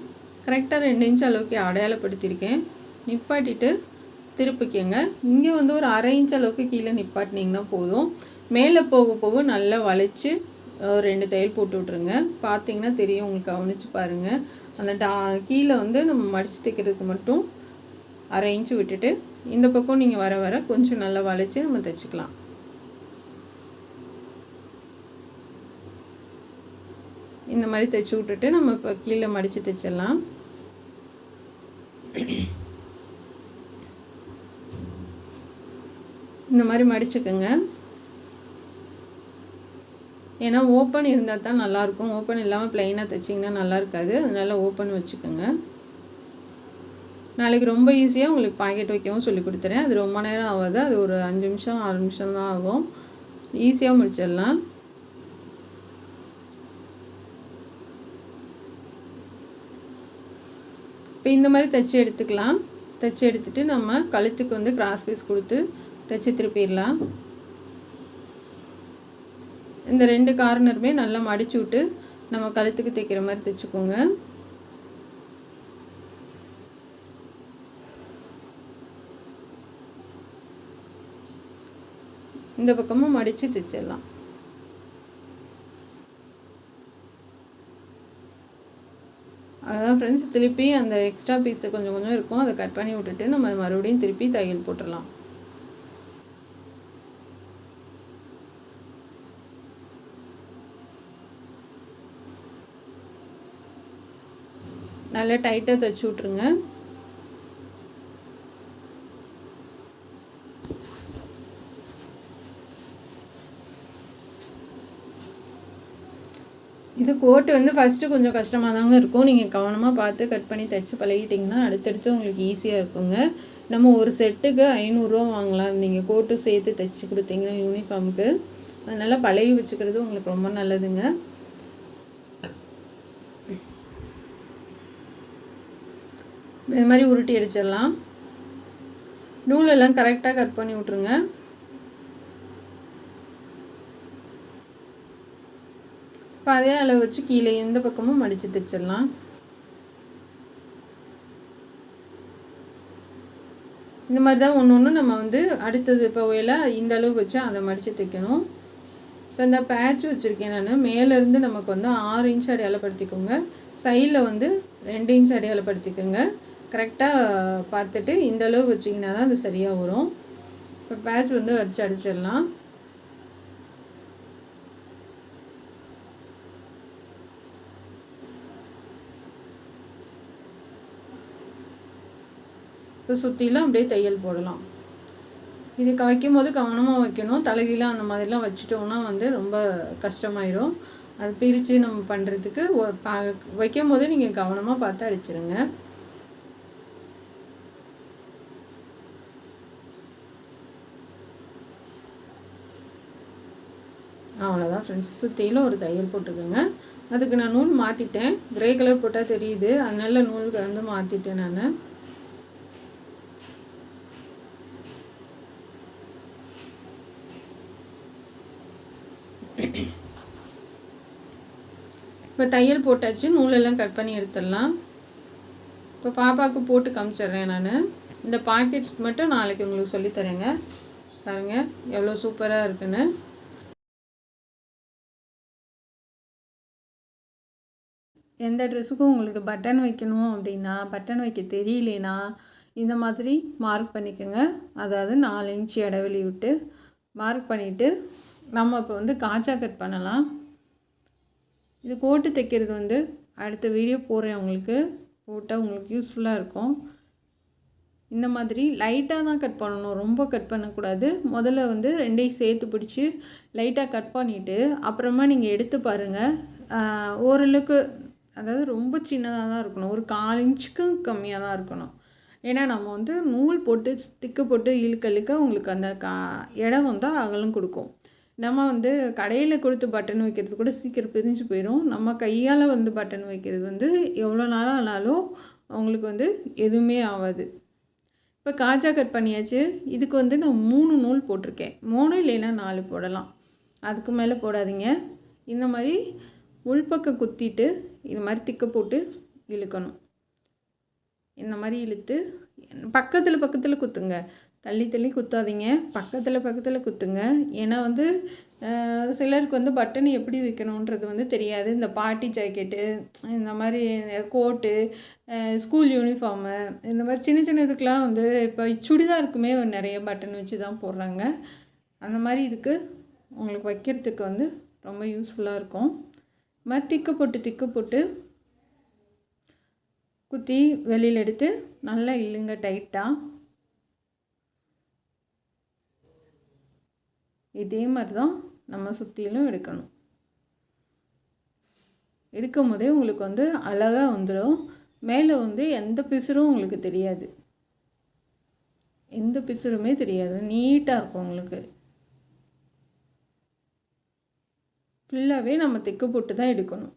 கரெக்டாக 2 இன்ச் அளவுக்கு அடையாளப்படுத்தியிருக்கேன். நிப்பாட்டிட்டு திருப்பிக்கங்க. இங்கே வந்து ஒரு 1/2 இன்ச் அளவுக்கு கீழே நிப்பாட்டினீங்கன்னா போதும். மேலே போக போக நல்லா வளைச்சி 2 தையல் போட்டு விட்ருங்க. பார்த்தீங்கன்னா தெரியும், உங்களுக்கு கவனித்து பாருங்கள். அந்த கீழே வந்து நம்ம மடித்து தைக்கிறதுக்கு மட்டும் 1/2 இன்ச்சு விட்டுட்டு இந்த பக்கம் நீங்கள் வர வர கொஞ்சம் நல்லா வளைச்சி நம்ம தைச்சிக்கலாம். இந்த மாதிரி தைச்சி விட்டுட்டு நம்ம இப்போ கீழே மடித்து தைச்சிடலாம். இந்த மாதிரி மடிச்சுக்கோங்க. ஏன்னா ஓப்பன் இருந்தால் தான் நல்லாயிருக்கும். ஓப்பன் இல்லாமல் ப்ளைனாக தைச்சிங்கன்னா நல்லா இருக்காது. அதனால் ஓப்பன் வச்சுக்கோங்க. நாளைக்கு ரொம்ப ஈஸியாக உங்களுக்கு பாக்கெட் வைக்கவும் சொல்லி கொடுத்துறேன். அது ரொம்ப நேரம் ஆகாது. அது ஒரு 5 நிமிஷம் 6 நிமிஷம் தான் ஆகும். ஈஸியாக முடிச்சிடலாம். இப்போ இந்த மாதிரி தைச்சி எடுத்துக்கலாம். தைச்சி எடுத்துகிட்டு நம்ம கழுத்துக்கு வந்து கிராஸ் பீஸ் கொடுத்து தைச்சி திருப்பிடலாம். இந்த 2 கார்னருமே நல்லா மடிச்சு விட்டு நம்ம கழுத்துக்கு தைக்கிற மாதிரி தைச்சிக்கோங்க. இந்த பக்கமும் மடித்து தைச்சிடலாம். அவ்வளோதான் ஃப்ரெண்ட்ஸ். திருப்பி அந்த எக்ஸ்ட்ரா பீஸு கொஞ்சம் கொஞ்சம் இருக்கும், அதை கட் பண்ணி விட்டுட்டு நம்ம மறுபடியும் திருப்பி தையல் போட்டுடலாம். நல்லா டைட்டாக தைச்சி விட்ருங்க. இது கோட்டு வந்து ஃபஸ்ட்டு கொஞ்சம் கஷ்டமாக தாங்க இருக்கும். நீங்கள் கவனமாக பார்த்து கட் பண்ணி தைச்சி பழகிட்டிங்கன்னா அடுத்தடுத்து உங்களுக்கு ஈஸியாக இருக்குங்க. நம்ம ஒரு செட்டுக்கு 500 ரூபா வாங்கலாம். நீங்கள் கோட்டு சேர்த்து தைச்சி கொடுத்தீங்கன்னா யூனிஃபார்முக்கு. அதனால் பழகி வச்சுக்கிறது உங்களுக்கு ரொம்ப நல்லதுங்க. இது மாதிரி உருட்டி அடிச்சிடலாம். நூலெல்லாம் கரெக்டாக கட் பண்ணி விட்ருங்க. இப்போ அதே அளவு வச்சு கீழே எந்த பக்கமும் மடித்து தைச்சிடலாம். இந்த மாதிரி தான் ஒன்று ஒன்று நம்ம வந்து அடுத்தது போகையில் இந்த அளவு வச்சு அதை மடித்து தைக்கணும். இப்போ இந்த பேட்ச் வச்சுருக்கேன் நான். மேலேருந்து நமக்கு வந்து 6 இன்ச் அடையாளப்படுத்திக்கோங்க. சைடில் வந்து 2 இன்ச் அடையாளப்படுத்திக்கோங்க. கரெக்டாக பார்த்துட்டு இந்த அளவு வச்சிங்கன்னா தான் அது சரியாக வரும். இப்போ பேட்ச் வந்து வச்சு அடிச்சிடலாம். இப்போ சுற்றிலாம் அப்படியே தையல் போடலாம். இது வைக்கும் போது கவனமாக வைக்கணும். தலைகீழாக அந்த மாதிரிலாம் வச்சுட்டோம்னா வந்து ரொம்ப கஷ்டமாயிரும். அது பிரித்து நம்ம பண்ணுறதுக்கு வைக்கும் போது நீங்கள் கவனமாக பார்த்து அடிச்சிருங்க. அவ்வளோதான் ஃப்ரெண்ட்ஸ். சுற்றிலும் ஒரு தையல் போட்டுக்கோங்க. அதுக்கு நான் நூல் மாற்றிட்டேன். கிரே கலர் போட்டால் தெரியுது, அதனால நூலுக்கு வந்து மாற்றிட்டேன் நான். இப்போ தையல் போட்டாச்சு. நூலெல்லாம் கட் பண்ணி எடுத்துடலாம். இப்போ பாப்பாவுக்கு போட்டு காமிச்சிட்றேன் நான். இந்த பாக்கெட்ஸ் மட்டும் நாளைக்கு உங்களுக்கு சொல்லித்தரேங்க. பாருங்கள் எவ்வளோ சூப்பராக இருக்குன்னு. எந்த ட்ரெஸ்ஸுக்கும் உங்களுக்கு பட்டன் வைக்கணும் அப்படின்னா, பட்டன் வைக்க தெரியலேனா இந்த மாதிரி மார்க் பண்ணிக்கோங்க. அதாவது 4 இன்ச்சு இடைவெளி விட்டு மார்க் பண்ணிவிட்டு நம்ம இப்போ வந்து காஜா கட் பண்ணலாம். இது கோட்டு தைக்கிறது வந்து அடுத்த வீடியோ போடுறேன் உங்களுக்கு, போட்டால் உங்களுக்கு யூஸ்ஃபுல்லாக இருக்கும். இந்த மாதிரி லைட்டாக தான் கட் பண்ணணும், ரொம்ப கட் பண்ணக்கூடாது. முதல்ல வந்து ரெண்டையும் சேர்த்து பிடிச்சி லைட்டாக கட் பண்ணிவிட்டு அப்புறமா நீங்கள் எடுத்து பாருங்கள். ஓரளவுக்கு, அதாவது ரொம்ப சின்னதாக தான் இருக்கணும், ஒரு 4 இன்ச்சுக்கும் கம்மியாக தான் இருக்கணும். ஏன்னா நம்ம வந்து நூல் போட்டு திக்கு போட்டு இழுக்க உங்களுக்கு அந்த இடம் வந்து அகலம் கொடுக்கும். நம்ம வந்து கடையில் கொடுத்து பட்டன் வைக்கிறது கூட சீக்கிரம் பிரிஞ்சு போயிடும். நம்ம கையால் வந்து பட்டன் வைக்கிறது வந்து எவ்வளோ நாளாக ஆனாலும் உங்களுக்கு வந்து எதுவுமே ஆகாது. இப்போ காஜா கட் பண்ணியாச்சு. இதுக்கு வந்து நான் 3 நூல் போட்டிருக்கேன். 3 இல்லைன்னா 4 போடலாம், அதுக்கு மேலே போடாதீங்க. இந்த மாதிரி உள்பக்கம் குத்திட்டு இது மாதிரி திக்க போட்டு இழுக்கணும். இந்த மாதிரி இழுத்து பக்கத்தில் குத்துங்க, தள்ளி குத்தாதீங்க, பக்கத்தில் குத்துங்க. ஏன்னா வந்து சிலருக்கு வந்து பட்டன் எப்படி வைக்கணுன்றது வந்து தெரியாது. இந்த பார்ட்டி ஜாக்கெட்டு, இந்த மாதிரி கோட்டு, ஸ்கூல் யூனிஃபார்மு, இந்த மாதிரி சின்ன இதுக்கெலாம் வந்து இப்போ சுடிதாருக்குமே நிறைய பட்டன் வச்சு தான் போடுறாங்க. அந்த மாதிரி இதுக்கு உங்களுக்கு வைக்கிறதுக்கு வந்து ரொம்ப யூஸ்ஃபுல்லாக இருக்கும். இது மாதிரி திக்கு போட்டு குத்தி வெளியில் எடுத்து நல்லா இல்லுங்க டைட்டாக. இதே மாதிரி தான் நம்ம சுற்றிலும் எடுக்கணும். எடுக்கும் போதே உங்களுக்கு வந்து அழகாக வந்துடும். மேலே வந்து எந்த பிசுறும் உங்களுக்கு தெரியாது, எந்த பிசுறுமே தெரியாது, நீட்டாக இருக்கும் உங்களுக்கு. ஃபுல்லாகவே நம்ம திக்கு போட்டு தான் எடுக்கணும்.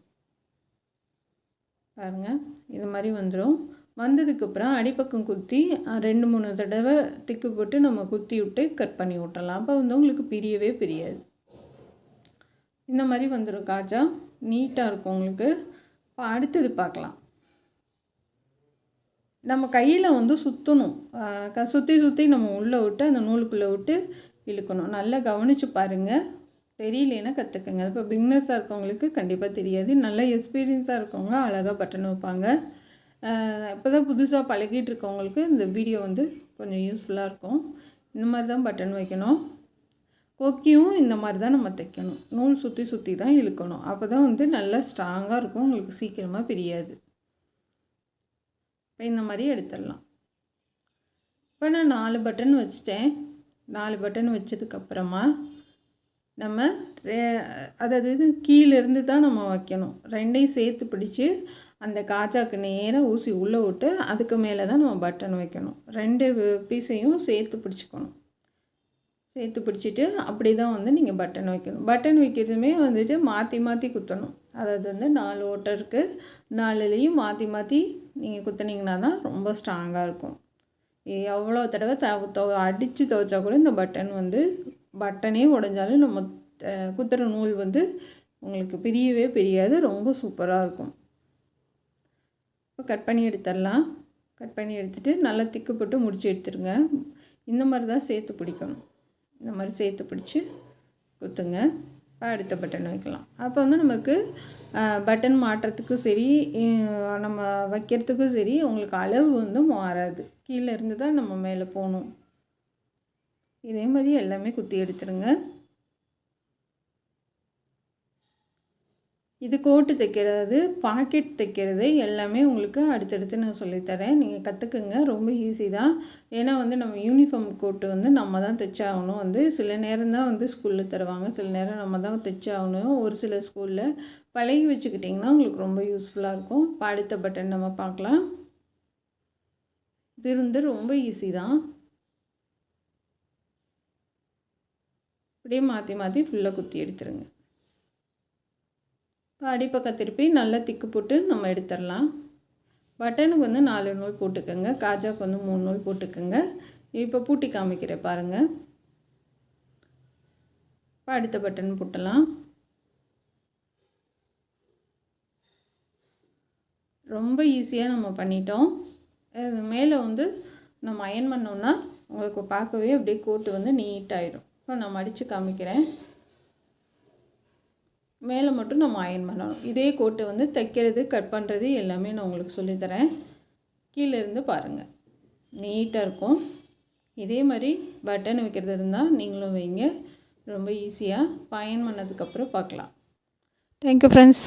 பாருங்கள், இது மாதிரி வந்துடும். வந்ததுக்கப்புறம் அடிப்பக்கம் குத்தி 2-3 தடவை திக்கு போட்டு நம்ம குத்தி விட்டு கட் பண்ணி விட்டுறலாம். அப்போ வந்து உங்களுக்கு பிரியாது. இந்த மாதிரி வந்துடும் காஜா, நீட்டாக இருக்கும் உங்களுக்கு. இப்போ அடுத்தது பார்க்கலாம். நம்ம கையில் வந்து சுற்றணும், சுற்றி நம்ம உள்ளே விட்டு அந்த நூலுக்குள்ளே விட்டு இழுக்கணும். நல்லா கவனித்து பாருங்கள், தெரியலேன்னா கற்றுக்குங்க. இப்போ பிகினர்ஸாக இருக்கவங்களுக்கு கண்டிப்பாக தெரியாது, நல்ல எக்ஸ்பீரியன்ஸாக இருக்கவங்க அழகாக பட்டன் வைப்பாங்க. இப்போ தான் புதுசாக பழகிட்டு இருக்கவங்களுக்கு இந்த வீடியோ வந்து கொஞ்சம் யூஸ்ஃபுல்லாக இருக்கும். இந்த மாதிரி தான் பட்டன் வைக்கணும். கொக்கியும் இந்த மாதிரி தான் நம்ம தைக்கணும், நூல் சுற்றி தான் இழுக்கணும். அப்போ தான் வந்து நல்லா ஸ்ட்ராங்காக இருக்கும், உங்களுக்கு சீக்கிரமாக பிரியாது. இப்போ இந்த மாதிரி எடுத்துடலாம். இப்போ நான் 4 பட்டன் வச்சுட்டேன். 4 பட்டன் வச்சதுக்கப்புறமா நம்ம அதாவது கீழேருந்து தான் நம்ம வைக்கணும். 2ஐயும் சேர்த்து பிடிச்சி அந்த காஜாக்கு நேராக ஊசி உள்ளே விட்டு அதுக்கு மேலே தான் நம்ம பட்டன் வைக்கணும். 2 பீஸையும் சேர்த்து பிடிச்சிக்கணும். சேர்த்து பிடிச்சிட்டு அப்படி தான் வந்து நீங்கள் பட்டன் வைக்கணும். பட்டன் வைக்கிறதுமே வந்துட்டு மாற்றி குத்தணும். அதாவது வந்து 4 ஓட்டை இருக்குது, 4லேயும் மாற்றி நீங்கள் குத்துனீங்கன்னா தான் ரொம்ப ஸ்ட்ராங்காக இருக்கும். எவ்வளோ தடவை அடித்து துவைச்சா கூட இந்த பட்டன் வந்து பட்டனே உடைஞ்சாலும் நம்ம குத்துற நூல் வந்து உங்களுக்கு பிரியாது, ரொம்ப சூப்பராக இருக்கும். இப்போ கட் பண்ணி எடுத்துடலாம். கட் பண்ணி எடுத்துகிட்டு நல்லா திக்கு போட்டு முடிச்சு எடுத்துருங்க. இந்த மாதிரி தான் சேர்த்து பிடிக்கணும். இந்த மாதிரி சேர்த்து பிடிச்சி குத்துங்க. இப்போ அடுத்த பட்டன் வைக்கலாம். அப்போ வந்து நமக்கு பட்டன் மாட்டுறதுக்கும் சரி, நம்ம வைக்கிறதுக்கும் சரி உங்களுக்கு அளவு வந்து மாறாது. கீழே இருந்து தான் நம்ம மேலே போகணும். இதே மாதிரி எல்லாமே குத்தி எடுத்துருங்க. இது கோட்டு தைக்கிறது, பாக்கெட் தைக்கிறது எல்லாமே உங்களுக்கு அடுத்தடுத்து நான் சொல்லித்தரேன். நீங்கள் கற்றுக்குங்க, ரொம்ப ஈஸி தான். ஏன்னா வந்து நம்ம யூனிஃபார்ம் கோட்டு வந்து நம்ம தான் தைச்சாகணும். வந்து சில நேரம் தான் வந்து ஸ்கூலில் தருவாங்க, சில நேரம் நம்ம தான் தைச்சாகணும். ஒரு சில ஸ்கூலில் பழகி வச்சுக்கிட்டிங்கன்னா உங்களுக்கு ரொம்ப யூஸ்ஃபுல்லாக இருக்கும். இப்போ அடுத்த பட்டன் நம்ம பார்க்கலாம். இது வந்து ரொம்ப ஈஸி தான். அப்படியே மாற்றி ஃபுல்லாக குத்தி எடுத்துருங்க. இப்போ அடிப்பக்கம் திருப்பி நல்லா திக்கு போட்டு நம்ம எடுத்துடலாம். பட்டனுக்கு வந்து 4 நூல் போட்டுக்கோங்க, காஜாவுக்கு வந்து 3 நூல் போட்டுக்கோங்க. இப்போ பூட்டி காமிக்கிறேன் பாருங்கள். இப்போ அடுத்த பட்டன் போட்டலாம். ரொம்ப ஈஸியாக நம்ம பண்ணிட்டோம். மேலே வந்து நம்ம அயன் பண்ணோன்னா உங்களுக்கு பார்க்கவே அப்படியே கோட்டு வந்து நீட்டாகிடும். இப்போ நான் மடித்து காமிக்கிறேன். மேலே மட்டும் நம்ம அயன் பண்ணணும். இதே கோட்டை வந்து தைக்கிறது, கட் பண்ணுறது எல்லாமே நான் உங்களுக்கு சொல்லித்தரேன். கீழே இருந்து பாருங்கள், நீட்டாக இருக்கும். இதே மாதிரி பட்டன் வைக்கிறது இருந்தால் நீங்களும் வைங்க, ரொம்ப ஈஸியாக. அயன் பண்ணதுக்கப்புறம் பார்க்கலாம். Thank you friends.